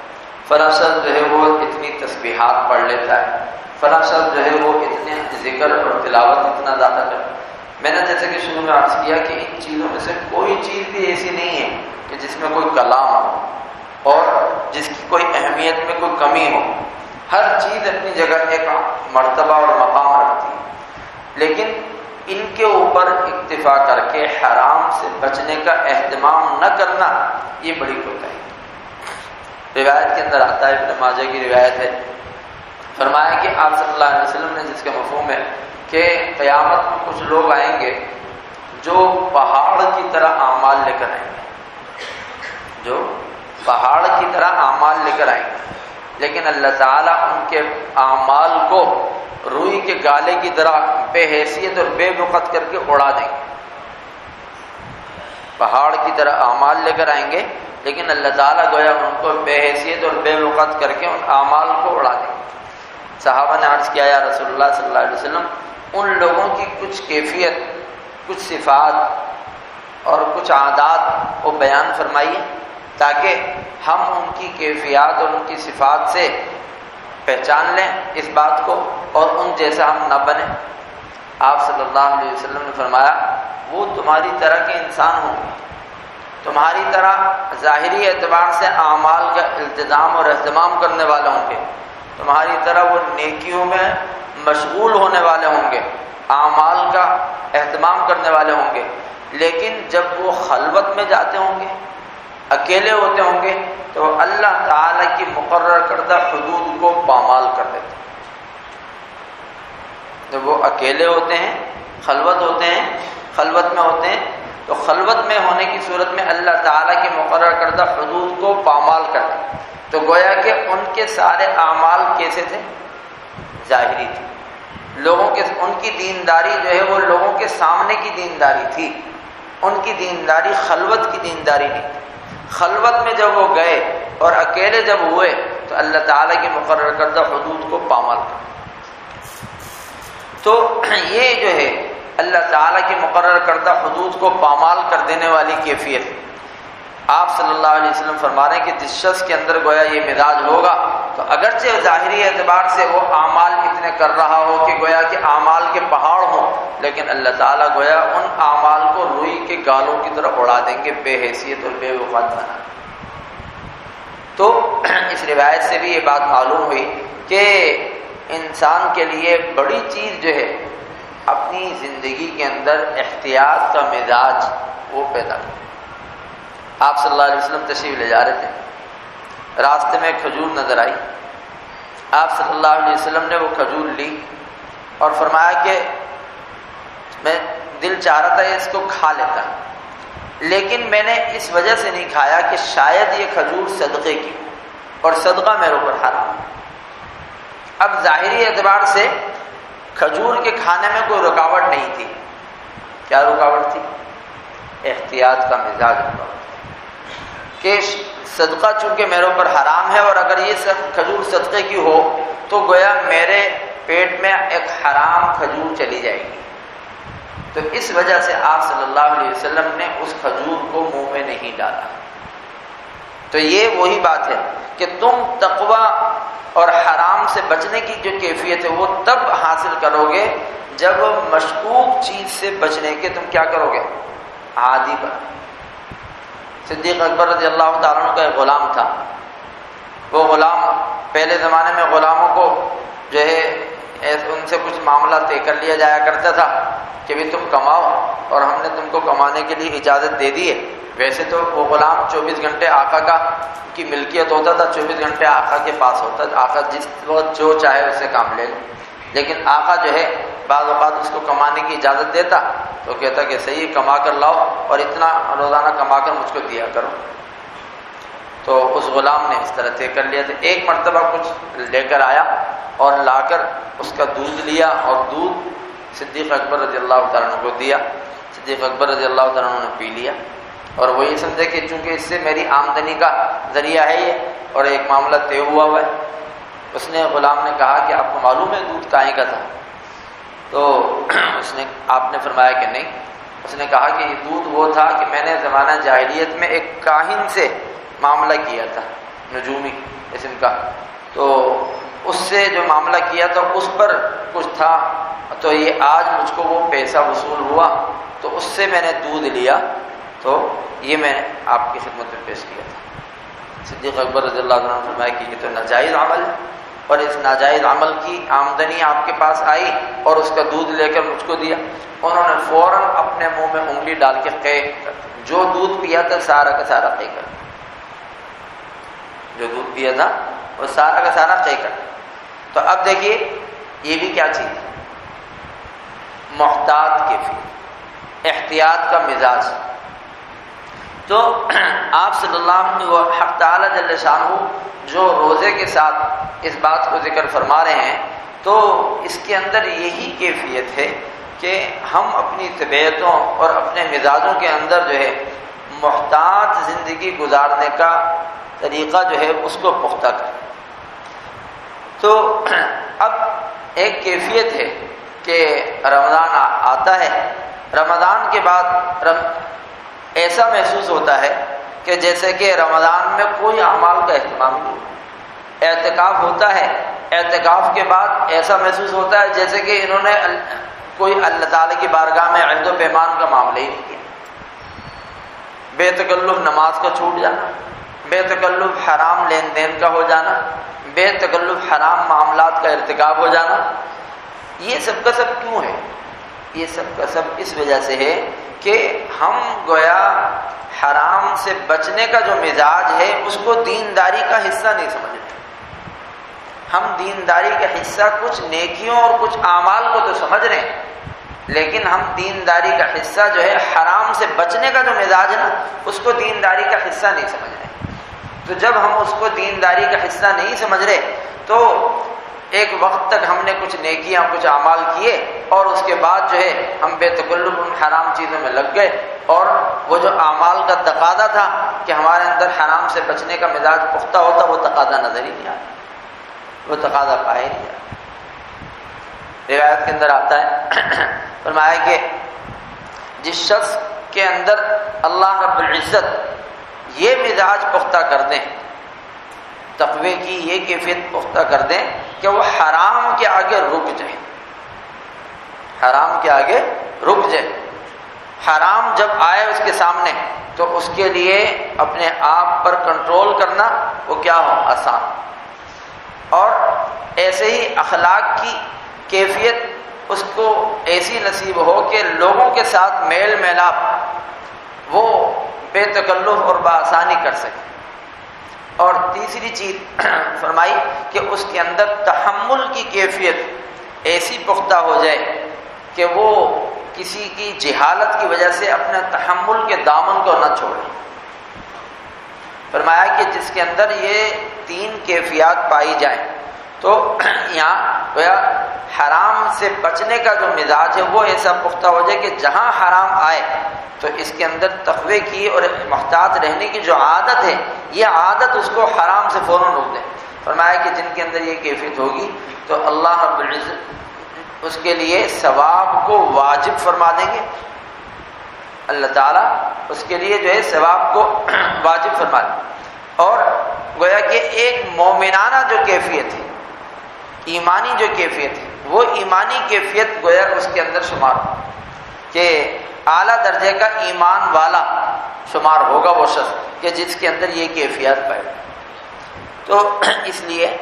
فلاں شخص جو ہے وہ اتنی تسبیحات پڑھ لیتا ہے، فلاں شخص جو ہے وہ اتنے ذکر اور تلاوت اتنا زیادہ کرتا ہے۔ میں نے جیسے کہ شروع میں عرض کیا کہ ان چیزوں میں سے کوئی چیز بھی ایسی نہیں ہے کہ جس میں کوئی کلام ہو اور جس کی کوئی اہمیت میں کوئی کمی ہو۔ ہر چیز اپنی جگہ ایک مرتبہ اور مقام رکھتی ہے، لیکن ان کے اوپر اکتفا کر کے حرام سے بچنے کا اہتمام نہ کرنا یہ بڑی کوتاہی ہے۔ روایت کے اندر آتا ہے، ابن ماجہ کی روایت ہے، فرمایا کہ آپ صلی اللہ علیہ وسلم نے جس کے مفہوم ہے کہ قیامت میں کچھ لوگ آئیں گے جو پہاڑ کی طرح اعمال لے کر آئیں گے، جو پہاڑ کی طرح اعمال لے کر آئیں گے، لیکن اللہ تعالیٰ ان کے اعمال کو روئی کے گالے کی طرح بے حیثیت اور بے وقت کر کے اڑا دیں گے۔ پہاڑ کی طرح اعمال لے کر آئیں گے لیکن اللہ تعالیٰ گویا ان کو بے حیثیت اور بے وقت کر کے ان اعمال کو اڑا دیں گے۔ صحابہ نے عرض کیا، یا رسول اللہ صلی اللہ علیہ وسلم، ان لوگوں کی کچھ کیفیت، کچھ صفات اور کچھ عادات وہ بیان فرمائیے تاکہ ہم ان کی کیفیات اور ان کی صفات سے پہچان لیں اس بات کو اور ان جیسا ہم نہ بنیں۔ آپ صلی اللہ علیہ وسلم نے فرمایا، وہ تمہاری طرح کے انسان ہوں گے، تمہاری طرح ظاہری اعتبار سے اعمال کا التزام اور اہتمام کرنے والے ہوں گے، تمہاری طرح وہ نیکیوں میں مشغول ہونے والے ہوں گے، اعمال کا اہتمام کرنے والے ہوں گے، لیکن جب وہ خلوت میں جاتے ہوں گے، اکیلے ہوتے ہوں گے، تو اللہ تعالی کی مقرر کردہ حدود کو پامال کر دیتے ہیں۔ جب وہ اکیلے ہوتے ہیں، خلوت میں ہوتے ہیں تو خلوت میں ہونے کی صورت میں اللہ تعالیٰ کی مقرر کردہ حدود کو پامال کرتے ہیں. تو گویا کہ ان کے سارے اعمال کیسے تھے؟ ظاہری تھے. ان کی دینداری جو ہے وہ لوگوں کے سامنے کی دینداری تھی. ان کی دینداری خلوت کی دینداری نہیں تھی. خلوت میں جب وہ گئے اور اکیلے جب ہوئے تو اللہ تعالیٰ کی مقرر کردہ حدود کو پامال کر. تو یہ جو ہے اللہ تعالیٰ کی مقرر کردہ حدود کو پامال کر دینے والی کیفیت. آپ صلی اللہ علیہ وسلم فرما رہے ہیں کہ جس شخص کے اندر گویا یہ مزاج ہوگا تو اگرچہ ظاہری اعتبار سے وہ اعمال اتنے کر رہا ہو کہ گویا کہ اعمال کے پہاڑ ہوں، لیکن اللہ تعالیٰ گویا ان اعمال کو روئی کے گالوں کی طرح اڑا دیں گے، بے حیثیت اور بے وقت بنا. تو اس روایت سے بھی یہ بات معلوم ہوئی کہ انسان کے لیے بڑی چیز جو ہے اپنی زندگی کے اندر احتیاط کا مزاج وہ پیدا کرے. آپ صلی اللہ علیہ وسلم تشریف لے جا رہے تھے، راستے میں کھجور نظر آئی. آپ صلی اللہ علیہ وسلم نے وہ کھجور لی اور فرمایا کہ میں دل چاہ رہا تھا اس کو کھا لیتا، لیکن میں نے اس وجہ سے نہیں کھایا کہ شاید یہ کھجور صدقے کی اور صدقہ میرے اوپر حرام. اب ظاہری اعتبار سے کھجور کے کھانے میں کوئی رکاوٹ نہیں تھی. کیا رکاوٹ تھی؟ احتیاط کا مزاج کہ صدقہ چونکہ میرے اوپر حرام ہے اور اگر یہ سب کھجور صدقے کی ہو تو گویا میرے پیٹ میں ایک حرام کھجور چلی جائے گی. تو اس وجہ سے آپ صلی اللہ علیہ وسلم نے اس کھجور کو منہ میں نہیں ڈالا. تو یہ وہی بات ہے کہ تم تقویٰ اور حرام سے بچنے کی جو کیفیت ہے وہ تب حاصل کرو گے جب مشکوک چیز سے بچنے کے تم کیا کرو گے؟ عادی بن. صدیق اکبر رضی اللہ تعالیٰ عنہ کا ایک غلام تھا. وہ غلام پہلے زمانے میں غلاموں کو جو ہے ان سے کچھ معاملہ طے کر لیا جایا کرتا تھا کہ بھی تم کماؤ اور ہم نے تم کو کمانے کے لیے اجازت دے دی ہے. ویسے تو وہ غلام 24 گھنٹے آقا کا کی ملکیت ہوتا تھا، 24 گھنٹے آقا کے پاس ہوتا تھا، آقا جس وقت جو چاہے اس سے کام لے لے. لیکن آقا جو ہے بعض اوقات اس کو کمانے کی اجازت دیتا تو کہتا کہ صحیح کما کر لاؤ اور اتنا روزانہ کما کر مجھ کو دیا کرو. تو اس غلام نے اس طرح طے کر لیا تھا. ایک مرتبہ کچھ لے کر آیا اور لا کر اس کا دودھ لیا اور دودھ صدیق اکبر رضی اللہ تعالیٰ عنہ کو دیا. صدیق اکبر رضی اللہ تعالیٰ عنہ نے پی لیا اور وہ یہ سمجھے کہ چونکہ اس سے میری آمدنی کا ذریعہ ہے یہ اور ایک معاملہ طے ہوا ہوا ہے. اس نے غلام نے کہا کہ آپ کو معلوم ہے دودھ کائیں کا تھا؟ تو آپ نے فرمایا کہ نہیں. اس نے کہا کہ یہ دودھ وہ تھا کہ میں نے زمانہ جاہلیت میں ایک کاہن سے معاملہ کیا تھا، نجومی اسم کا. تو اس سے جو معاملہ کیا تھا اس پر کچھ تھا تو یہ آج مجھ کو وہ پیسہ وصول ہوا تو اس سے میں نے دودھ لیا تو یہ میں نے آپ کی خدمت میں پیش کیا تھا. صدیق اکبر رضی اللہ عنہ نے فرمایا کہ یہ تو ناجائز عمل ہے اور اس ناجائز عمل کی آمدنی آپ کے پاس آئی اور اس کا دودھ لے کر مجھ کو دیا. انہوں نے فوراً اپنے منہ میں انگلی ڈال کے قے جو دودھ پیا تھا سارا کا سارا قے کر، جو دودھ پیا تھا وہ سارا کا سارا قے کر. تو اب دیکھیے یہ بھی کیا چیز ہے؟ محتاط کیفیت، احتیاط کا مزاج. تو آپ صلی اللہ علیہ وسلم حق تعالیٰ جل شانہ جو روزے کے ساتھ اس بات کو ذکر فرما رہے ہیں تو اس کے اندر یہی کیفیت ہے کہ ہم اپنی طبیعتوں اور اپنے مزاجوں کے اندر جو ہے محتاط زندگی گزارنے کا طریقہ جو ہے اس کو پختہ کریں. تو اب ایک کیفیت ہے کہ رمضان آتا ہے، رمضان کے بعد ایسا محسوس ہوتا ہے کہ جیسے کہ رمضان میں کوئی اعمال کا اہتمام نہیں. اعتکاف ہوتا ہے، اعتکاف کے بعد ایسا محسوس ہوتا ہے جیسے کہ انہوں نے کوئی اللہ تعالیٰ کی بارگاہ میں عہد و پیمان کا معاملہ ہی نہیں کیا. بے تکلف نماز کا چھوٹ جانا، بے تکلف حرام لین دین کا ہو جانا، بے تکلف حرام معاملات کا ارتکاب ہو جانا. یہ سب کا سب کیوں ہے؟ یہ سب کا سب اس وجہ سے ہے کہ ہم گویا حرام سے بچنے کا جو مزاج ہے اس کو دینداری کا حصہ نہیں سمجھتے. ہم دینداری کا حصہ کچھ نیکیوں اور کچھ اعمال کو تو سمجھ رہے ہیں لیکن ہم دینداری کا حصہ جو ہے حرام سے بچنے کا جو مزاج ہے نا، اس کو دینداری کا حصہ نہیں سمجھ رہے۔ تو جب ہم اس کو دینداری کا حصہ نہیں سمجھ رہے تو ایک وقت تک ہم نے کچھ نیکیاں کچھ اعمال کیے اور اس کے بعد جو ہے ہم بے تکلف ان حرام چیزوں میں لگ گئے، اور وہ جو اعمال کا تقاضا تھا کہ ہمارے اندر حرام سے بچنے کا مزاج پختہ ہوتا، وہ تقاضا نظر ہی نہیں آیا، وہ تقاضا پائے نہیں آیا۔ روایت کے اندر آتا ہے فرمایا کہ جس شخص کے اندر اللہ رب العزت یہ مزاج پختہ کر دیں، تقوی کی یہ کیفیت پختہ کر دیں کہ وہ حرام کے آگے رک جائے، حرام کے آگے رک جائے، حرام جب آئے اس کے سامنے تو اس کے لیے اپنے آپ پر کنٹرول کرنا وہ کیا ہو، آسان۔ اور ایسے ہی اخلاق کی کیفیت اس کو ایسی نصیب ہو کہ لوگوں کے ساتھ میل میلاپ وہ بے تکلف اور بآسانی کر سکے۔ اور تیسری چیز فرمائی کہ اس کے اندر تحمل کی کیفیت ایسی پختہ ہو جائے کہ وہ کسی کی جہالت کی وجہ سے اپنے تحمل کے دامن کو نہ چھوڑے۔ فرمایا کہ جس کے اندر یہ تین کیفیات پائی جائیں تو یہاں گویا حرام سے بچنے کا جو مزاج ہے وہ ایسا پختہ ہو جائے کہ جہاں حرام آئے تو اس کے اندر تقوی کی اور محتاط رہنے کی جو عادت ہے، یہ عادت اس کو حرام سے فوراً روک دے۔ فرمایا کہ جن کے اندر یہ کیفیت ہوگی تو اللہ رب العزت اس کے لیے ثواب کو واجب فرما دیں گے، اللہ تعالیٰ اس کے لیے جو ہے ثواب کو واجب فرما دیں۔ اور گویا کہ ایک مومنانہ جو کیفیت ہے، ایمانی جو کیفیت ہے، وہ ایمانی کیفیت گویا اس کے اندر شمار ہو کہ اعلیٰ درجے کا ایمان والا شمار ہوگا وہ شخص کہ جس کے اندر یہ کیفیت پائے۔ تو اس لیے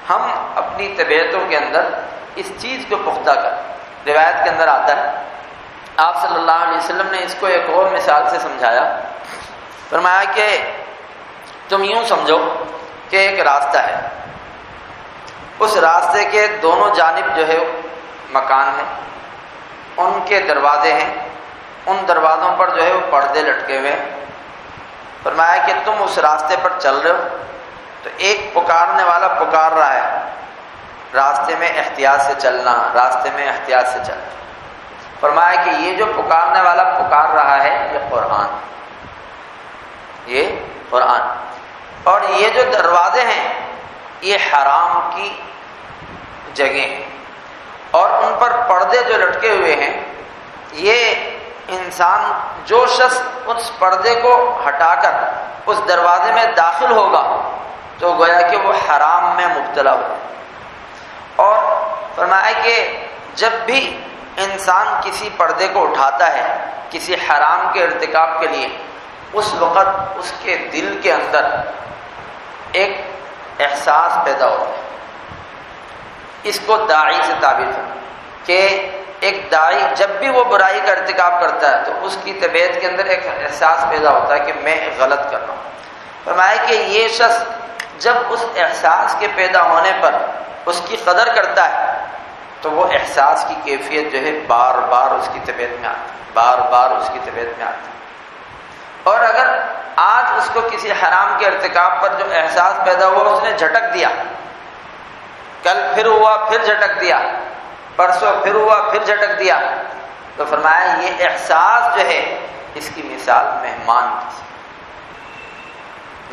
ہم اپنی طبیعتوں کے اندر اس چیز کو پختہ کر، روایت کے اندر آتا ہے آپ صلی اللہ علیہ وسلم نے اس کو ایک اور مثال سے سمجھایا۔ فرمایا کہ تم یوں سمجھو کہ ایک راستہ ہے، اس راستے کے دونوں جانب جو ہے مکان ہے، ان کے دروازے ہیں، ان دروازوں پر جو ہے وہ پردے لٹکے ہوئے ہیں۔ فرمایا کہ تم اس راستے پر چل رہے ہو تو ایک پکارنے والا پکار رہا ہے، راستے میں احتیاط سے چلنا، راستے میں احتیاط سے چلنا۔ فرمایا کہ یہ جو پکارنے والا پکار رہا ہے یہ قرآن، یہ قرآن، اور یہ جو دروازے ہیں یہ حرام کی جگہ ہیں، اور ان پر پردے جو لٹکے ہوئے ہیں، یہ انسان جو شخص اس پردے کو ہٹا کر اس دروازے میں داخل ہوگا تو گویا کہ وہ حرام میں مبتلا ہو۔ اور فرمایا کہ جب بھی انسان کسی پردے کو اٹھاتا ہے کسی حرام کے ارتکاب کے لیے، اس وقت اس کے دل کے اندر ایک احساس پیدا ہوتا ہے۔ اس کو داعی سے تعبیر کرنا کہ ایک داعی جب بھی وہ برائی کا ارتکاب کرتا ہے تو اس کی طبیعت کے اندر ایک احساس پیدا ہوتا ہے کہ میں غلط کر رہا ہوں۔ فرمایا کہ یہ شخص جب اس احساس کے پیدا ہونے پر اس کی قدر کرتا ہے تو وہ احساس کی کیفیت جو ہے بار بار اس کی طبیعت میں آتی ہے، بار بار اس کی طبیعت میں آتی ہے۔ اور اگر آج اس کو کسی حرام کے ارتکاب پر جو احساس پیدا ہوا اس نے جھٹک دیا، کل پھر ہوا پھر جھٹک دیا، پرسوں پھر ہوا پھر جھٹک دیا، تو فرمایا یہ احساس جو ہے اس کی مثال مہمان کی،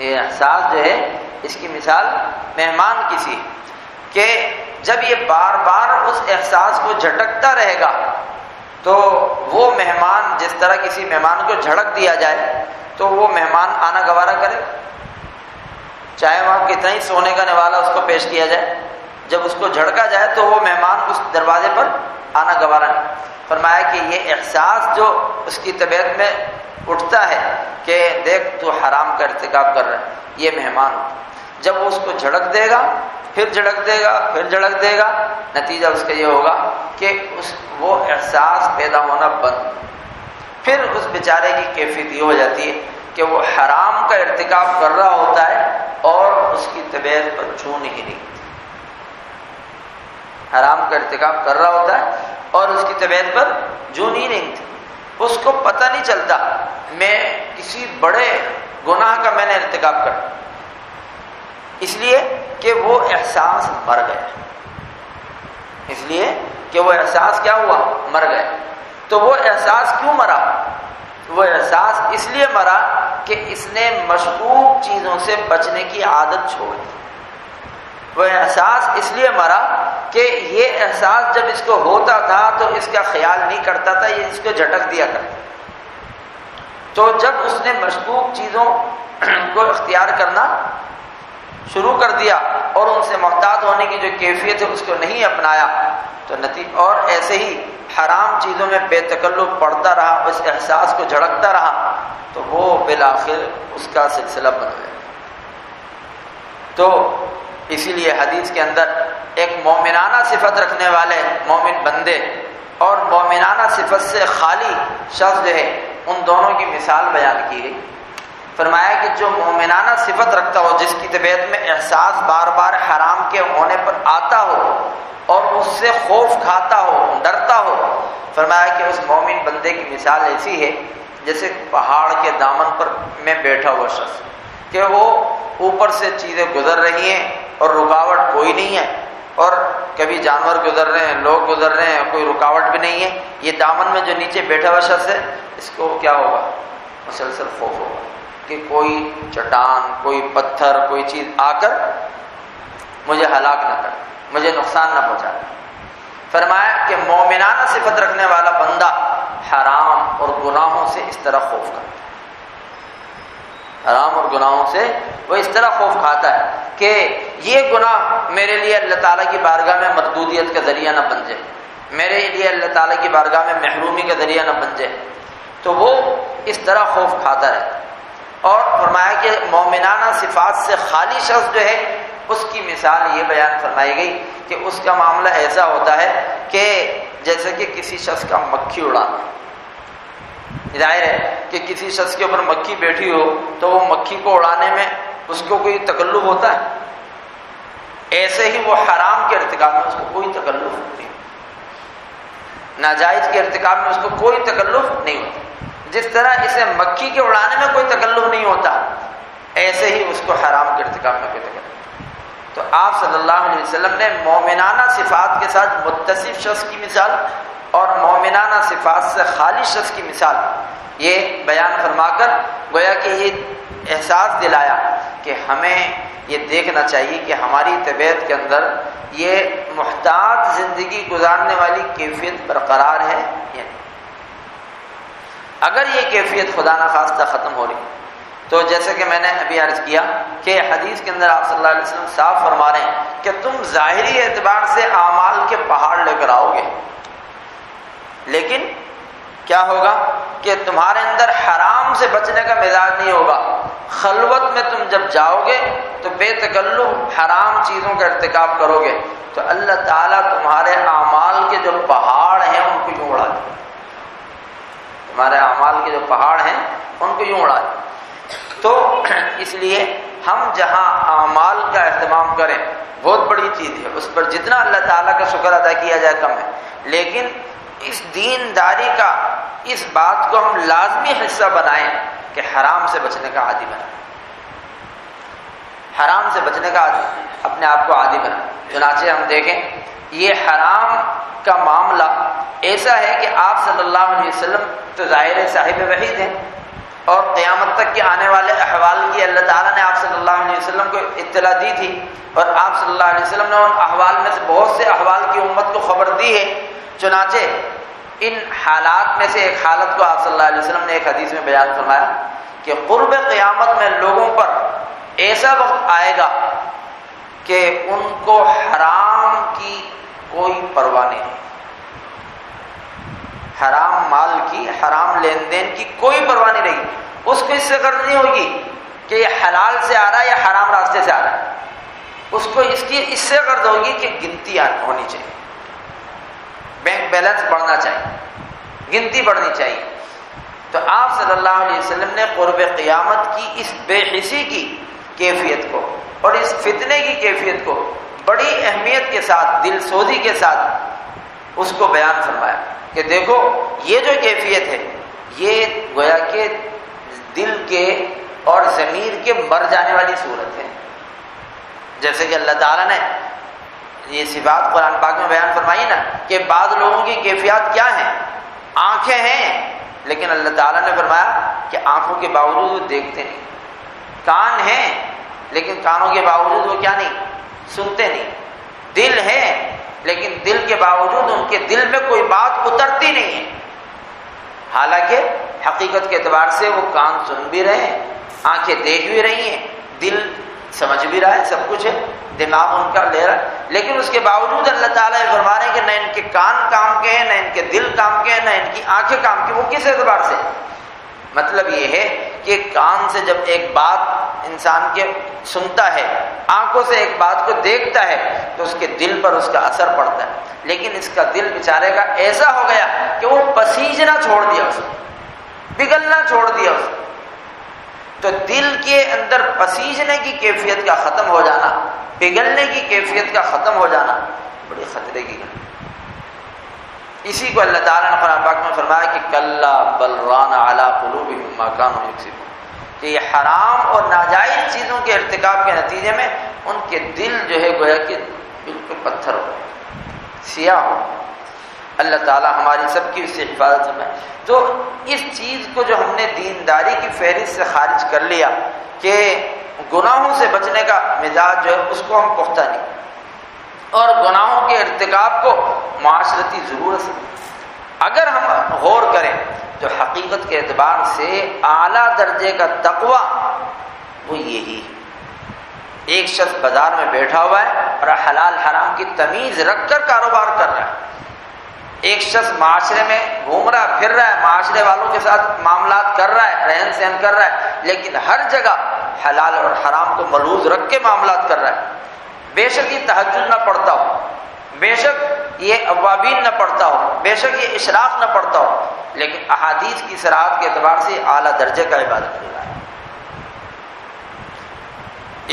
یہ احساس جو ہے اس کی مثال مہمان کسی کہ جب یہ بار بار اس احساس کو جھٹکتا رہے گا تو وہ مہمان جس طرح کسی مہمان کو جھڑک دیا جائے تو وہ مہمان آنا گوارا کرے، چاہے وہاں کتنا ہی سونے کا نوالا اس کو پیش کیا جائے، جب اس کو جھڑکا جائے تو وہ مہمان اس دروازے پر آنا گوارا نہیں۔ فرمایا کہ یہ احساس جو اس کی طبیعت میں اٹھتا ہے کہ دیکھ تو حرام کا ارتکاب کر رہا ہے، یہ مہمان ہوتا ہے، جب وہ اس کو جھڑک دے گا پھر جھڑک دے گا پھر جھڑک دے گا، نتیجہ اس کا یہ ہوگا کہ وہ احساس پیدا ہونا بند، پھر اس بیچارے کی کیفیت یہ ہو جاتی ہے کہ وہ حرام کا ارتکاب کر رہا ہوتا ہے اور اس کی طبیعت پر چھو نہیں رہی، حرام کا ارتکاب کر رہا ہوتا ہے اور اس کی طبیعت پر جو نہیں رنگتی، اس کو پتہ نہیں چلتا میں کسی بڑے گناہ کا میں نے ارتکاب کر، اس لیے کہ وہ احساس مر گیا، اس لیے کہ وہ احساس کیا ہوا؟ مر گیا۔ تو وہ احساس کیوں مرا؟ وہ احساس اس لیے مرا کہ اس نے مشکوک چیزوں سے بچنے کی عادت چھوڑ دی۔ وہ احساس اس لیے مرا کہ یہ احساس جب اس کو ہوتا تھا تو اس کا خیال نہیں کرتا تھا، یہ اس کو جھٹک دیا کرتا۔ تو جب اس نے مشکوک چیزوں کو اختیار کرنا شروع کر دیا اور ان سے محتاط ہونے کی جو کیفیت ہے اس کو نہیں اپنایا تو اور ایسے ہی حرام چیزوں میں بے تکلف پڑتا رہا، اس احساس کو جھڑکتا رہا، تو وہ بالآخر اس کا سلسلہ بن گیا۔ تو اسی لیے حدیث کے اندر ایک مومنانہ صفت رکھنے والے مومن بندے اور مومنانہ صفت سے خالی شخص جو ہے، ان دونوں کی مثال بیان کی گئی۔ فرمایا کہ جو مومنانہ صفت رکھتا ہو، جس کی طبیعت میں احساس بار بار حرام کے ہونے پر آتا ہو اور اس سے خوف کھاتا ہو، ڈرتا ہو، فرمایا کہ اس مومن بندے کی مثال ایسی ہے جیسے پہاڑ کے دامن پر میں بیٹھا ہوا شخص، کہ وہ اوپر سے چیزیں گزر رہی ہیں اور رکاوٹ کوئی نہیں ہے، اور کبھی جانور گزر رہے ہیں، لوگ گزر رہے ہیں، کوئی رکاوٹ بھی نہیں ہے۔ یہ دامن میں جو نیچے بیٹھا ہوا شخص ہے، اس کو کیا ہوگا؟ مسلسل خوف ہوگا کہ کوئی چٹان، کوئی پتھر، کوئی چیز آ کر مجھے ہلاک نہ کر، مجھے نقصان نہ پہنچا۔ فرمایا کہ مومنانہ صفت رکھنے والا بندہ حرام اور گناہوں سے اس طرح خوف کرتا ہے، حرام اور گناہوں سے وہ اس طرح خوف کھاتا ہے کہ یہ گناہ میرے لیے اللہ تعالیٰ کی بارگاہ میں مردودیت کا ذریعہ نہ بن جائے، میرے لیے اللہ تعالیٰ کی بارگاہ میں محرومی کا ذریعہ نہ بن جائے، تو وہ اس طرح خوف کھاتا رہتا ہے۔ اور فرمایا کہ مومنانہ صفات سے خالی شخص جو ہے، اس کی مثال یہ بیان فرمائی گئی کہ اس کا معاملہ ایسا ہوتا ہے کہ جیسے کہ کسی شخص کا مکھی اڑانا۔ ظاہر ہے کہ کسی شخص کے اوپر مکھی بیٹھی ہو تو وہ مکھی کو اڑانے میں اس کو کوئی تکلف ہوتا ہے، ایسے ہی وہ حرام کے ارتکاب میں اس کو کوئی تکلف نہیں، ناجائز کے ارتکاب میں اس کو کوئی تکلف نہیں ہوتا۔ جس طرح اسے مکھی کے اڑانے میں کوئی تکلف نہیں ہوتا، ایسے ہی اس کو حرام کے ارتکاب میں کوئی تکلف۔ تو آپ صلی اللہ علیہ وسلم نے مومنانہ صفات کے ساتھ متصف شخص کی مثال اور مومنانہ صفات سے خالی شخص کی مثال یہ بیان فرما کر گویا کہ یہ احساس دلایا کہ ہمیں یہ دیکھنا چاہیے کہ ہماری طبیعت کے اندر یہ محتاط زندگی گزارنے والی کیفیت برقرار ہے یا نہیں۔ اگر یہ کیفیت خدا نخواستہ ختم ہو رہی تو جیسے کہ میں نے ابھی عرض کیا کہ حدیث کے اندر آپ صلی اللہ علیہ وسلم صاف فرما رہے ہیں کہ تم ظاہری اعتبار سے اعمال کے پہاڑ لے کر آؤ گے، لیکن کیا ہوگا کہ تمہارے اندر حرام سے بچنے کا مزاج نہیں ہوگا۔ خلوت میں تم جب جاؤ گے تو بے تکلف حرام چیزوں کا ارتکاب کرو گے تو اللہ تعالیٰ تمہارے اعمال کے جو پہاڑ ہیں ان کو یوں اڑا دے، تمہارے اعمال کے جو پہاڑ ہیں ان کو یوں اڑا دے۔ تو اس لیے ہم جہاں اعمال کا اہتمام کریں بہت بڑی چیز ہے، اس پر جتنا اللہ تعالیٰ کا شکر ادا کیا جائے کم ہے، لیکن اس دینداری کا اس بات کو ہم لازمی حصہ بنائیں کہ حرام سے بچنے کا عادی بنائیں، حرام سے بچنے کا عادی، اپنے آپ کو عادی بنائیں۔ چنانچہ ہم دیکھیں یہ حرام کا معاملہ ایسا ہے کہ آپ صلی اللہ علیہ وسلم تو ظاہر صاحب وحید ہیں اور قیامت تک کے آنے والے احوال کی اللہ تعالیٰ نے آپ صلی اللہ علیہ وسلم کو اطلاع دی تھی، اور آپ صلی اللہ علیہ وسلم نے ان احوال میں سے بہت سے احوال کی امت کو خبر دی ہے۔ چنانچہ ان حالات میں سے ایک حالت کو آپ صلی اللہ علیہ وسلم نے ایک حدیث میں بیان فرمایا کہ قرب قیامت میں لوگوں پر ایسا وقت آئے گا کہ ان کو حرام کی کوئی پرواہ نہیں، حرام مال کی، حرام لین دین کی کوئی پرواہ نہیں رہی، اس کو اس سے غرض نہیں ہوگی کہ یہ حلال سے آ رہا ہے یا حرام راستے سے آ رہا ہے، اس کو اس سے غرض ہوگی کہ گنتی ہونی چاہیے، بینک بیلنس بڑھنا چاہیے، گنتی بڑھنی چاہیے۔ تو آپ صلی اللہ علیہ وسلم نے قرب قیامت کی اس بے حسی کی کیفیت کو اور اس فتنے کی کیفیت کو بڑی اہمیت کے ساتھ، دل سوزی کے ساتھ اس کو بیان فرمایا کہ دیکھو یہ جو کیفیت ہے یہ گویا کہ دل کے اور ضمیر کے مر جانے والی صورت ہے. جیسے کہ اللہ تعالیٰ نے یہ صفات قرآن پاک میں بیان فرمائی نا کہ بعض لوگوں کی کیفیات کیا ہیں؟ آنکھیں ہیں لیکن اللہ تعالیٰ نے فرمایا کہ آنکھوں کے باوجود وہ دیکھتے نہیں. کان ہیں لیکن کانوں کے باوجود وہ کیا نہیں سنتے نہیں. دل ہے لیکن دل کے باوجود ان کے دل میں کوئی بات اترتی نہیں ہے. حالانکہ حقیقت کے اعتبار سے وہ کان سن بھی رہے ہیں، آنکھیں دیکھ بھی رہی ہیں، دل سمجھ بھی رہا ہے، سب کچھ ہے، دماغ ان کا لے رہا ہے، لیکن اس کے باوجود اللہ تعالیٰ یہ فرما رہے ہیں کہ نہ ان کے کان کام کے ہیں، نہ ان کے دل کام کے ہیں، نہ ان کی آنکھیں کام کی. وہ کس اعتبار سے؟ مطلب یہ ہے کہ کان سے جب ایک بات انسان کے سنتا ہے، آنکھوں سے ایک بات کو دیکھتا ہے تو اس کے دل پر اس کا اثر پڑتا ہے. لیکن اس کا دل بیچارے کا ایسا ہو گیا کہ وہ پسیجنا چھوڑ دیا، اس نے پگھلنا چھوڑ دیا اس نے. تو دل کے اندر پسیجنے کی کیفیت کا ختم ہو جانا، پگھلنے کی کیفیت کا ختم ہو جانا بڑی خطرے کی گل. اسی کو اللہ تعالیٰ نے قرآن پاک میں فرمایا کہ کلا بل ران علی قلوبہم ما کانوا یکسبون، کہ یہ حرام اور ناجائز چیزوں کے ارتکاب کے نتیجے میں ان کے دل جو ہے گویا کہ بالکل پتھر ہو گئے، سیاہ ہو. اللہ تعالیٰ ہماری سب کی اس سے حفاظت میں. تو اس چیز کو جو ہم نے دینداری کی فہرست سے خارج کر لیا کہ گناہوں سے بچنے کا مزاج جو ہے اس کو ہم پختہ نہیں، اور گناہوں کے ارتکاب کو معاشرتی ضرورت ہے. اگر ہم غور کریں تو حقیقت کے اعتبار سے اعلیٰ درجے کا تقوی وہ یہی ہے. ایک شخص بازار میں بیٹھا ہوا ہے اور حلال حرام کی تمیز رکھ کر کاروبار کر رہا ہے. ایک شخص معاشرے میں گھوم رہا پھر رہا ہے، معاشرے والوں کے ساتھ معاملات کر رہا ہے، رہن سہن کر رہا ہے، لیکن ہر جگہ حلال اور حرام کو ملحوظ رکھ کے معاملات کر رہا ہے. بے شک یہ تہجد نہ پڑھتا ہو، بے شک یہ اوابین نہ پڑھتا ہو، بے شک یہ اشراق نہ پڑھتا ہو، لیکن احادیث کی صراحت کے اعتبار سے اعلیٰ درجے کا عبادت کر رہا ہے.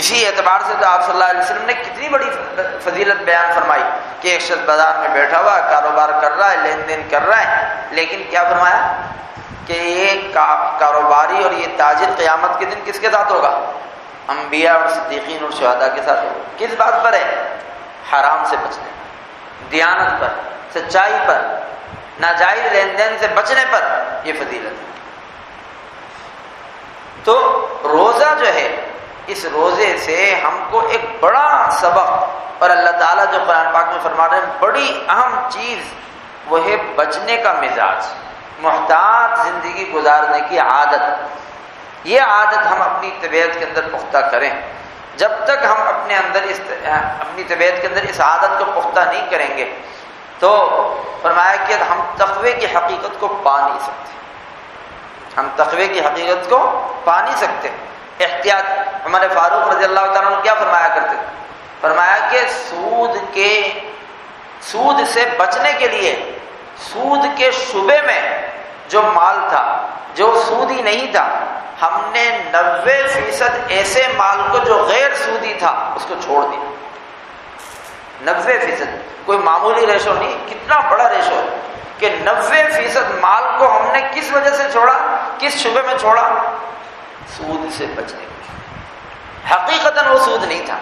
اسی اعتبار سے تو آپ صلی اللہ علیہ وسلم نے کتنی بڑی فضیلت بیان فرمائی کہ ایک شخص بازار میں بیٹھا ہوا کاروبار کر رہا ہے، لین دین کر رہا ہے، لیکن کیا فرمایا کہ یہ کاروباری اور یہ تاجر قیامت کے دن کس کے ساتھ ہوگا؟ انبیاء اور صدیقین اور شہداء کے ساتھ ہوگا. کس بات پر ہے؟ حرام سے بچنے پر، دیانت پر، سچائی پر، ناجائز لین دین سے بچنے پر یہ فضیلت ہے. تو روزہ جو ہے اس روزے سے ہم کو ایک بڑا سبق، اور اللہ تعالیٰ جو قرآن پاک میں فرما رہے ہیں بڑی اہم چیز وہ ہے بچنے کا مزاج، محتاط زندگی گزارنے کی عادت. یہ عادت ہم اپنی طبیعت کے اندر پختہ کریں. جب تک ہم اپنے اندر اپنی طبیعت کے اندر اس عادت کو پختہ نہیں کریں گے تو فرمایا کہ ہم تقوی کی حقیقت کو پا نہیں سکتے. ہم تقوی کی حقیقت کو پا نہیں سکتے. احتیاط عمر فاروق رضی اللہ تعالیٰ عنہ کیا فرمایا کرتے تھے؟ فرمایا کہ سود سے بچنے کے لیے سود کے شعبے میں جو مال تھا جو سودی نہیں تھا، ہم نے 90% ایسے مال کو جو غیر سودی تھا اس کو چھوڑ دیا. 90% کوئی معمولی ریشو نہیں، کتنا بڑا ریشو ہے کہ 90% مال کو ہم نے کس وجہ سے چھوڑا، کس شعبے میں چھوڑا؟ سود سے بچنے کی. حقیقتاً وہ سود نہیں تھا،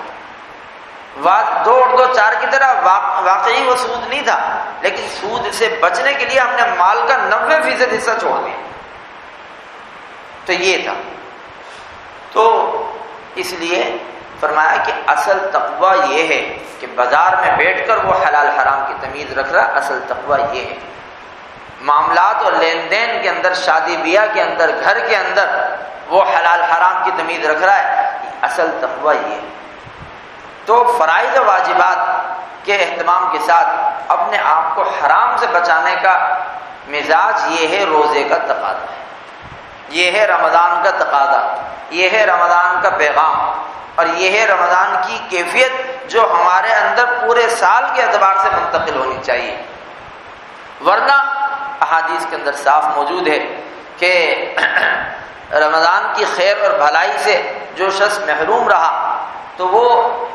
2 اور 2 4 کی طرح واقعی وہ سود نہیں تھا، لیکن سود سے بچنے کے لیے ہم نے مال کا 90% حصہ چھوڑ دیا. تو یہ تھا. تو اس لیے فرمایا کہ اصل تقوی یہ ہے کہ بازار میں بیٹھ کر وہ حلال حرام کی تمیز رکھ رہا. اصل تقوی یہ ہے معاملات اور لین دین کے اندر، شادی بیاہ کے اندر، گھر کے اندر وہ حلال حرام کی تمیز رکھ رہا ہے. اصل تقوی یہ ہے. تو فرائض و واجبات کے اہتمام کے ساتھ اپنے آپ کو حرام سے بچانے کا مزاج یہ ہے روزے کا تقاضا ہے. یہ ہے رمضان کا تقاضا، یہ ہے رمضان کا پیغام، اور یہ ہے رمضان کی کیفیت جو ہمارے اندر پورے سال کے اعتبار سے منتقل ہونی چاہیے. ورنہ احادیث کے اندر صاف موجود ہے کہ رمضان کی خیر اور بھلائی سے جو شخص محروم رہا تو وہ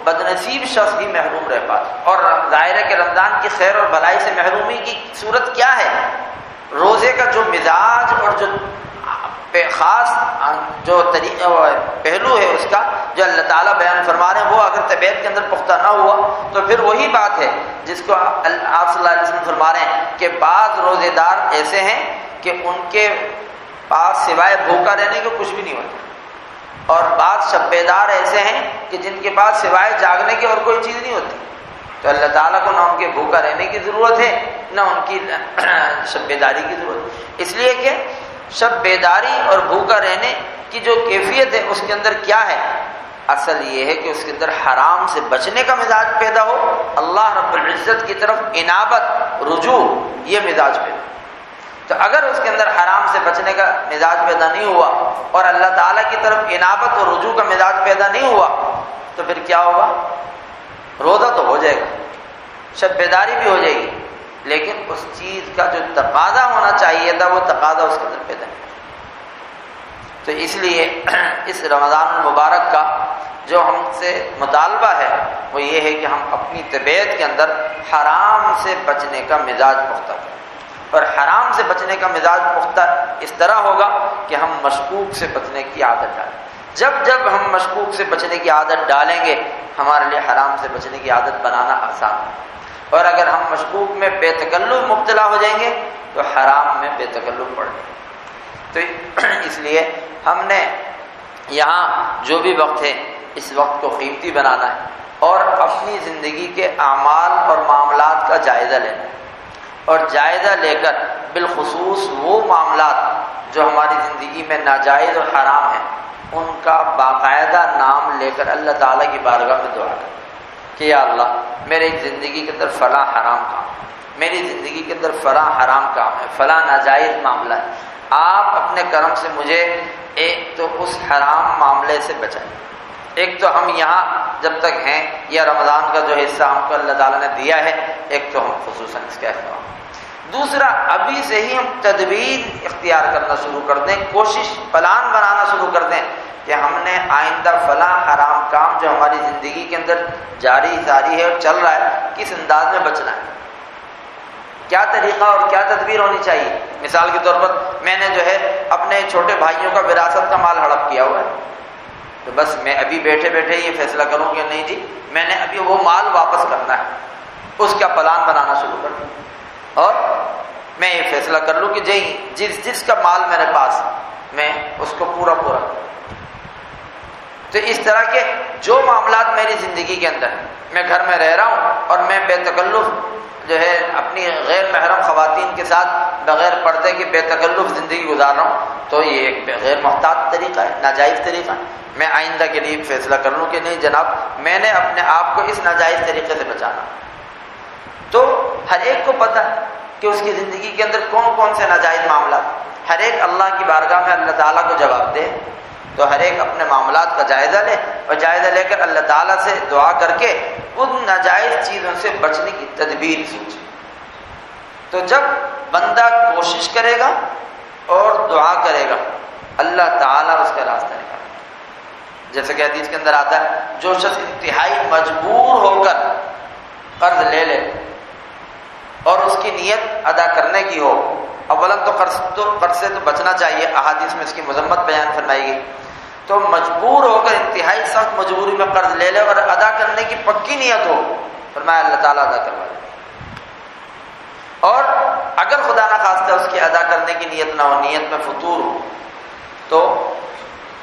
بدنصیب شخص ہی محروم رہ پاتا. اور ظاہر ہے کہ رمضان کی خیر اور بھلائی سے محرومی کی صورت کیا ہے؟ روزے کا جو مزاج اور جو خاص جو پہلو ہے اس کا جو اللہ تعالیٰ بیان فرما رہے ہیں، وہ اگر طبیعت کے اندر پختہ نہ ہوا تو پھر وہی بات ہے جس کو آپ صلی اللہ علیہ وسلم فرما رہے ہیں کہ بعض روزے دار ایسے ہیں کہ ان کے پاس سوائے بھوکا رہنے کے کچھ بھی نہیں ہوتا، اور بعض شب بیدار ایسے ہیں کہ جن کے پاس سوائے جاگنے کی اور کوئی چیز نہیں ہوتی. تو اللہ تعالیٰ کو نہ ان کے بھوکا رہنے کی ضرورت ہے نہ ان کی شب بیداری کی ضرورت ہے، اس لیے کہ شب بیداری اور بھوکا رہنے کی جو کیفیت ہے اس کے اندر کیا ہے؟ اصل یہ ہے کہ اس کے اندر حرام سے بچنے کا مزاج پیدا ہو، اللہ رب العزت کی طرف انابت، رجوع، یہ مزاج پیدا. تو اگر اس کے اندر حرام سے بچنے کا مزاج پیدا نہیں ہوا اور اللہ تعالیٰ کی طرف انابت اور رجوع کا مزاج پیدا نہیں ہوا تو پھر کیا ہوگا؟ روزہ تو ہو جائے گا، شب بیداری بھی ہو جائے گی، لیکن اس چیز کا جو تقاضا ہونا چاہیے تھا وہ تقاضا اس کے اندر پیدا نہیں. تو اس لیے اس رمضان المبارک کا جو ہم سے مطالبہ ہے وہ یہ ہے کہ ہم اپنی طبیعت کے اندر حرام سے بچنے کا مزاج پختہ کریں. اور حرام سے بچنے کا مزاج پختہ اس طرح ہوگا کہ ہم مشکوک سے بچنے کی عادت ڈالیں. جب جب ہم مشکوک سے بچنے کی عادت ڈالیں گے ہمارے لیے حرام سے بچنے کی عادت بنانا آسان ہے. اور اگر ہم مشکوک میں بے تکلف مبتلا ہو جائیں گے تو حرام میں بے تکلف پڑ جائیں گے. تو اس لیے ہم نے یہاں جو بھی وقت ہے اس وقت کو قیمتی بنانا ہے اور اپنی زندگی کے اعمال اور معاملات کا جائزہ لینا ہے. اور جائزہ لے کر بالخصوص وہ معاملات جو ہماری زندگی میں ناجائز اور حرام ہیں ان کا باقاعدہ نام لے کر اللہ تعالیٰ کی بارگاہ میں دعا کریں کہ یا اللہ میرے زندگی کے اندر فلاں حرام کام ہے، میری زندگی کے اندر فلاں حرام کام ہے، فلاں ناجائز معاملہ ہے، آپ اپنے کرم سے مجھے ایک تو اس حرام معاملے سے بچائیں. ایک تو ہم یہاں جب تک ہیں یا رمضان کا جو حصہ ہم کو اللہ تعالیٰ نے دیا ہے ایک تو ہم خصوصاً اس کا اہتمام. دوسرا ابھی سے ہی ہم تدبیر اختیار کرنا شروع کر دیں، کوشش پلان بنانا شروع کر دیں کہ ہم نے آئندہ فلاں حرام کام جو ہماری زندگی کے اندر جاری ہے اور چل رہا ہے کس انداز میں بچنا ہے، کیا طریقہ اور کیا تدبیر ہونی چاہیے. مثال کے طور پر میں نے جو ہے اپنے چھوٹے بھائیوں کا وراثت کا مال ہڑپ کیا ہوا ہے، تو بس میں ابھی بیٹھے بیٹھے یہ فیصلہ کروں کہ نہیں جی میں نے ابھی وہ مال واپس کرنا ہے، اس کا پلان بنانا شروع کر دوں اور میں یہ فیصلہ کر لوں کہ جس کا مال میرے پاس میں اس کو پورا تو اس طرح کے جو معاملات میری زندگی کے اندر میں گھر میں رہ رہا ہوں اور میں بے تکلف جو ہے اپنی غیر محرم خواتین کے ساتھ بغیر پردے کے بے تکلف زندگی گزار رہا ہوں تو یہ ایک غیر محتاط طریقہ ہے، ناجائز طریقہ ہے. میں آئندہ کے لیے فیصلہ کر لوں کہ نہیں جناب میں نے اپنے آپ کو اس ناجائز طریقے سے بچانا. تو ہر ایک کو پتہ ہے کہ اس کی زندگی کے اندر کون کون سے ناجائز معاملات، ہر ایک اللہ کی بارگاہ میں اللہ تعالیٰ کو جواب دے. تو ہر ایک اپنے معاملات کا جائزہ لے اور جائزہ لے کر اللہ تعالیٰ سے دعا کر کے ان ناجائز چیزوں سے بچنے کی تدبیر سوچے. تو جب بندہ کوشش کرے گا اور دعا کرے گا اللہ تعالیٰ اس کا راستہ نکالے گا. جیسے کہ حدیث کے اندر آتا ہے جو شخص انتہائی مجبور ہو کر قرض لے لے اور اس کی نیت ادا کرنے کی ہو، اولا تو قرض سے تو بچنا چاہیے، احادیث میں اس کی مذمت بیان فرمائی گئی. تو مجبور ہو کر انتہائی سخت مجبوری میں قرض لے لے اور ادا کرنے کی پکی نیت ہو، فرمایا اللہ تعالیٰ ادا کروا دے. اور اگر خدا نہ خواستہ اس کی ادا کرنے کی نیت نہ ہو، نیت میں فطور ہو، تو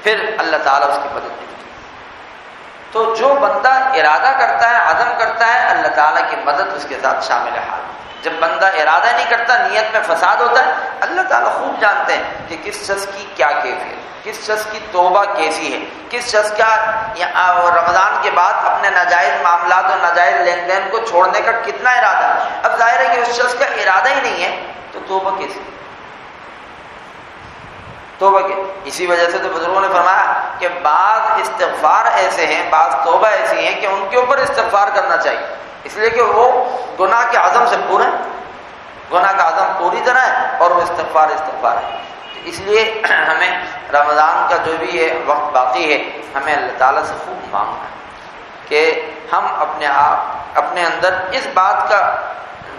پھر اللہ تعالیٰ اس کی مدد نہیں کرتا. تو جو بندہ ارادہ کرتا ہے، عزم کرتا ہے، اللہ تعالیٰ کی مدد اس کے ساتھ شامل حال. جب بندہ ارادہ نہیں کرتا، نیت میں فساد ہوتا ہے، اللہ تعالیٰ خوب جانتے ہیں کہ کس شخص کی کیا کیفیت، کس شخص کی توبہ کیسی ہے، کس شخص کا رمضان کے بعد اپنے ناجائز معاملات اور ناجائز لین دین کو چھوڑنے کا کتنا ارادہ ہے. اب ظاہر ہے کہ اس شخص کا ارادہ ہی نہیں ہے تو توبہ کیسی، توبہ کے. اسی وجہ سے تو بزرگوں نے فرمایا کہ بعض استغفار ایسے ہیں، بعض توبہ ایسی ہیں کہ ان کے اوپر استغفار کرنا چاہیے، اس لیے کہ وہ گناہ کے عزم سے پورے ہیں، گناہ کا عزم پوری طرح ہے اور وہ استغفار ہے. اس لیے ہمیں رمضان کا جو بھی یہ وقت باقی ہے ہمیں اللہ تعالیٰ سے خوب مانگنا ہے کہ ہم اپنے اندر اس بات کا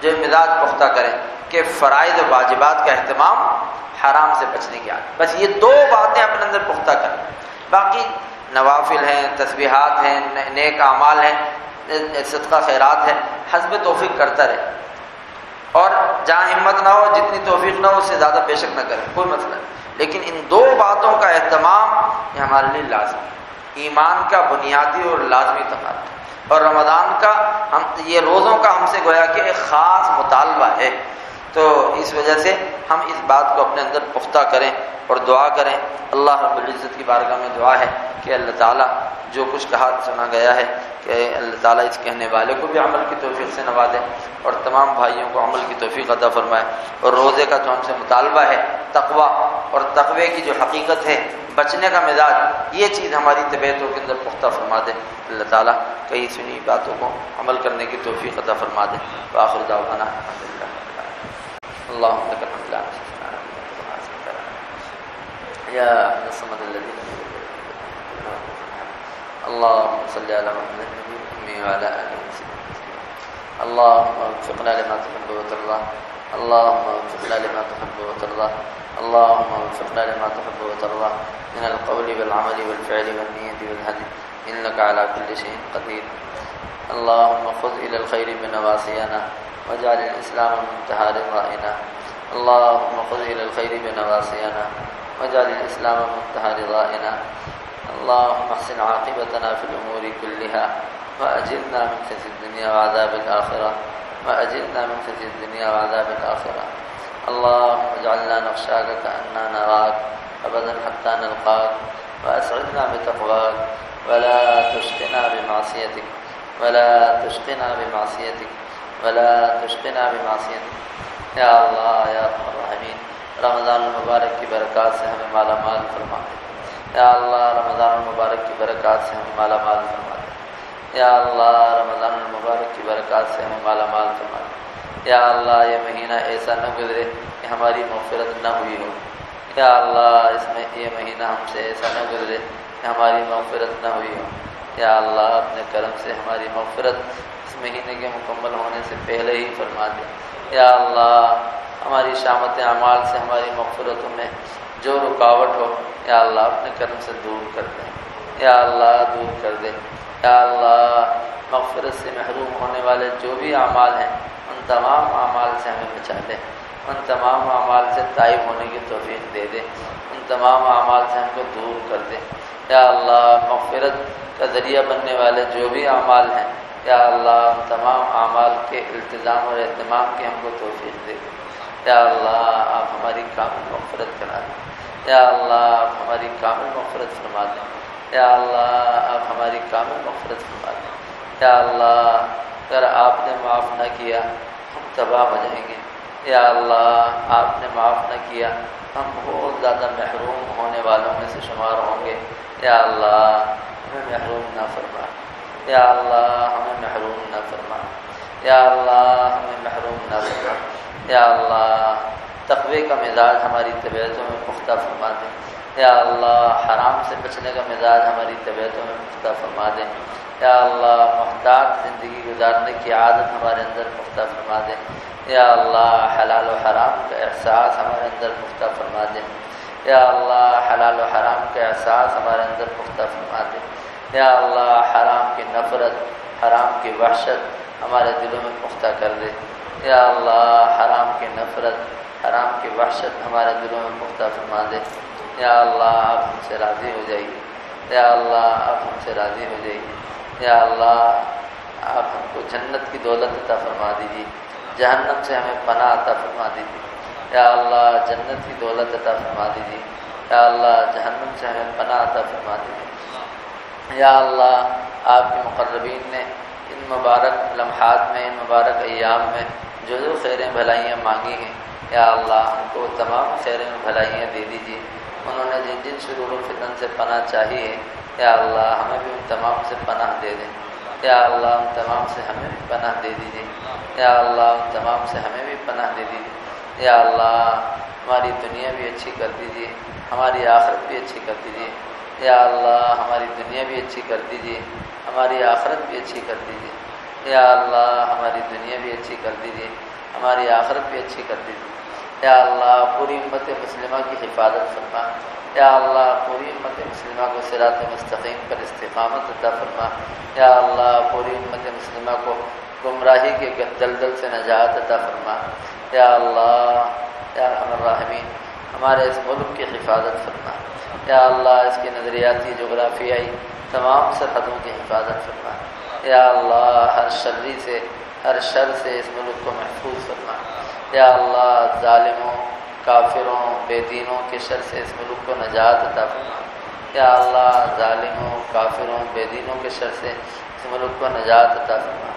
جو مزاج پختہ کریں کہ فرائض و واجبات کا اہتمام، حرام سے بچنے کی عادت، بس یہ دو باتیں اپنے اندر پختہ کریں. باقی نوافل ہیں، تسبیحات ہیں، نیک اعمال ہیں، صدقہ خیرات ہے، حسب توفیق کرتا رہے، اور جہاں ہمت نہ ہو، جتنی توفیق نہ ہو اس سے زیادہ بے شک نہ کرے، کوئی مسئلہ نہیں. لیکن ان دو باتوں کا اہتمام یہ ہمارے لیے لازمی ہے، ایمان کا بنیادی اور لازمی تقاضا. اور رمضان کا یہ روزوں کا ہم سے گویا کہ ایک خاص مطالبہ ہے. تو اس وجہ سے ہم اس بات کو اپنے اندر پختہ کریں اور دعا کریں. اللہ رب العزت کی بارگاہ میں دعا ہے کہ اللہ تعالیٰ جو کچھ کہا سنا گیا ہے کہ اللہ تعالیٰ اس کہنے والے کو بھی عمل کی توفیق سے نوازے اور تمام بھائیوں کو عمل کی توفیق عطا فرمائے. اور روزے کا جو ہم سے مطالبہ ہے تقویٰ، اور تقوی کی جو حقیقت ہے بچنے کا مزاج، یہ چیز ہماری طبیعتوں کے اندر پختہ فرما دے. اللہ تعالیٰ کئی سنی باتوں کو عمل کرنے کی توفیق عطا فرما دے. وآخر دعوانا الحمدللہ. اللهم لك الحمد لا نحصي ثناء عليك كما أثنيت على نفسك يا أحد الصمد الذي لم يلد ولم يولد ولم يكن له كفوا أحد. اللهم صل على محمد النبي الأمي وعلى آله وصحبه وسلم. اللهم وفقنا لما تحب وترضى. اللهم وفقنا لما تحب وترضى. اللهم وفقنا لما تحب وترضى من القول والعمل والفعل والنية والهدي إنك على كل شيء قدير. اللهم خذ إلى الخير بنواصينا واجعل الإسلام منتهى رضائنا. اللهم خذ إلى الخير بنواصينا واجعل الإسلام منتهى رضائنا. اللهم احسن عاقبتنا في الأمور كلها وأجرنا من خزي الدنيا وعذاب الآخرة وأجرنا من خزي الدنيا وعذاب الآخرة. اللهم اجعلنا نخشاك كأننا نراك أبدا حتى نلقاك وأسعدنا بتقواك ولا تشقنا بمعصيتك ولا تشقنا بمعصيتك ولا تشقنا بمعصيتك. یا اللہ یا ارحم الراحمین، رمضان المبارک کی برکات سے ہمیں مالا مال فرما دے. یا اللہ رمضان المبارک کی برکات سے ہمیں مالا مال فرما دے. یا اللہ رمضان المبارک کی برکات سے ہمیں مالا مال فرما دے. یا اللہ یہ مہینہ ایسا نہ گزرے کہ ہماری مغفرت نہ ہوئی ہو. یا اللہ اس میں یہ مہینہ ہم سے ایسا نہ گزرے کہ ہماری مغفرت نہ ہوئی ہو. یا اللہ اپنے کرم سے ہماری مغفرت اس مہینے کے مکمل ہونے سے پہلے ہی فرما دے. یا اللہ ہماری شامت اعمال سے ہماری مغفرتوں میں جو رکاوٹ ہو یا اللہ اپنے کرم سے دور کر دے. یا اللہ دور کر دے. یا اللہ مغفرت سے محروم ہونے والے جو بھی اعمال ہیں ان تمام اعمال سے ہمیں بچا دے. ان تمام اعمال سے تائب ہونے کی توفیق دے دے. ان تمام اعمال سے ہم کو دور کر دے. یا اللہ مغفرت کا ذریعہ بننے والے جو بھی اعمال ہیں یا اللہ تمام اعمال کے التزام اور اہتمام کی ہم کو توفیق دے. یا اللہ آپ ہماری کامل مغفرت کرا دیں. یا اللہ آپ ہماری کامل مغفرت فرما دیں. یا اللہ آپ ہماری کامل مغفرت فرما دیں. یا اللہ اگر آپ نے معاف نہ کیا ہم تباہ ہو جائیں گے. یا اللہ آپ نے معاف نہ کیا ہم بہت زیادہ محروم ہونے والوں میں سے شمار ہوں گے. یا اللہ ہمیں محروم نہ فرما. یا اللہ ہمیں محروم نہ فرما. یا اللہ ہمیں محروم نہ فرما. یا اللہ تقوی کا مزاج ہماری طبیعتوں میں پختہ فرما دے. یا اللہ حرام سے بچنے کا مزاج ہماری طبیعتوں میں پختہ فرما دے. یا اللہ محتاط زندگی گزارنے کی عادت ہمارے اندر پختہ فرما دے. یا اللہ حلال و حرام کا احساس ہمارے اندر پختہ فرما دے. یا اللہ حلال و حرام کا احساس ہمارے اندر پختہ فرما دے. یا اللہ حرام کی نفرت، حرام کی وحشت ہمارے دلوں میں پختہ کر دے. یا اللہ حرام کی نفرت، حرام کی وحشت ہمارے دلوں میں پختہ فرما دے. یا اللہ آپ ہم سے راضی ہو جائیے. یا اللہ آپ ہم سے راضی ہو جائیے. یا اللہ آپ ہم کو جنت کی دولت عطا فرما دیجیے. جہنم سے ہمیں پناہ عطا فرما دیجیے. یا اللہ جنت کی دولت عطا فرما دیجیے. یا اللہ جہنم سے ہمیں پناہ عطا فرما دیجیے. یا اللہ آپ کے مقربین نے ان مبارک لمحات میں، ان مبارک ایام میں جو خیریں بھلائیاں مانگی ہیں یا اللہ ہم کو تمام خیریں بھلائیاں دے دیجیے. انہوں نے جن جن شرور و فتن سے پناہ چاہی ہے یا اللہ ہمیں بھی ان تمام سے پناہ دے دیں. یا اللہ ان تمام سے ہمیں بھی پناہ دے دیجیے. یا اللہ ان تمام سے ہمیں بھی پناہ دے دیجیے. یا اللہ ہماری دنیا بھی اچھی کر دیجیے، ہماری آخرت بھی اچھی کر دیجیے. یا اللہ ہماری دنیا بھی اچھی کر دیجیے، ہماری آخرت بھی اچھی کر دیجیے، یا اللہ ہماری دنیا بھی اچھی کر دیجیے، ہماری آخرت بھی اچھی کر دیجیے، یا اللہ پوری امت مسلمہ کی حفاظت فرما، یا اللہ پوری امت مسلمہ کو صراط مستقیم پر استقامت عطا فرما، یا اللہ پوری امت مسلمہ کو گمراہی کے دلدل سے نجات عطا فرما، یا اللہ یا ارحم الراحمین ہمارے اس ملک کی حفاظت فرما، یا اللہ اس کی نظریاتی جغرافیائی تمام سرحدوں کی حفاظت فرما، یا اللہ ہر شر سے اس ملک کو محفوظ فرما، یا اللہ ظالموں، کافروں، بے دینوں کے شر سے اس ملک کو نجات عطا فرما، یا اللہ ظالموں، کافروں، بے دینوں کے شر سے اس ملک کو نجات عطا فرما،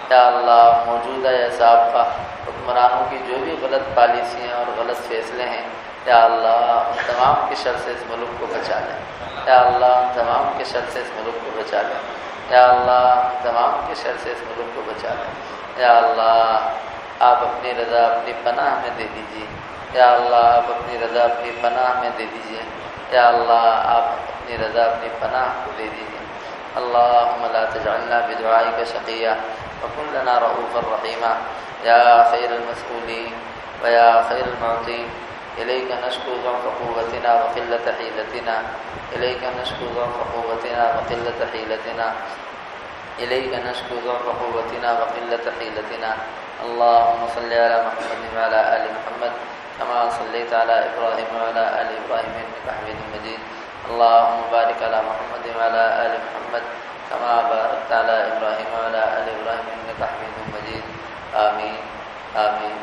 یا اللہ موجودہ یا سابقہ حکمرانوں کی جو بھی غلط پالیسیاں اور غلط فیصلے ہیں، یا اللہ ان تمام کے شر سے اس ملک کو بچا لیں، یا اللہ ان تمام کے شر سے اس ملک کو بچا لیں، یا اللہ ان تمام کے شر سے اس ملک کو بچا لیں، یا اللہ آپ اپنی رضا اپنی پناہ میں دے دیجیے، یا اللہ آپ اپنی رضا اپنی پناہ میں دے دیجیے، یا اللہ آپ اپنی رضا اپنی پناہ کو دے دیجیے۔ اللہم لا تجعلنا بدعائک شقیا وکن لنا رؤوفا رحیما یا خیر المسئولین ویا خیر المعطین الیک نشکو ضعف قوتنا وقلة حیلتنا الیک نشکو ضعف قوتنا وقلة حیلتنا الیک نشکو ضعف قوتنا وقلة حیلتنا اللهم صل على محمد وعلى آل محمد كما صليت على إبراهيم وعلى آل إبراهيم إنك حميد مجيد اللهم بارك على محمد وعلى آل محمد كما باركت على إبراهيم وعلى آل إبراهيم إنك حميد مجيد آمين آمين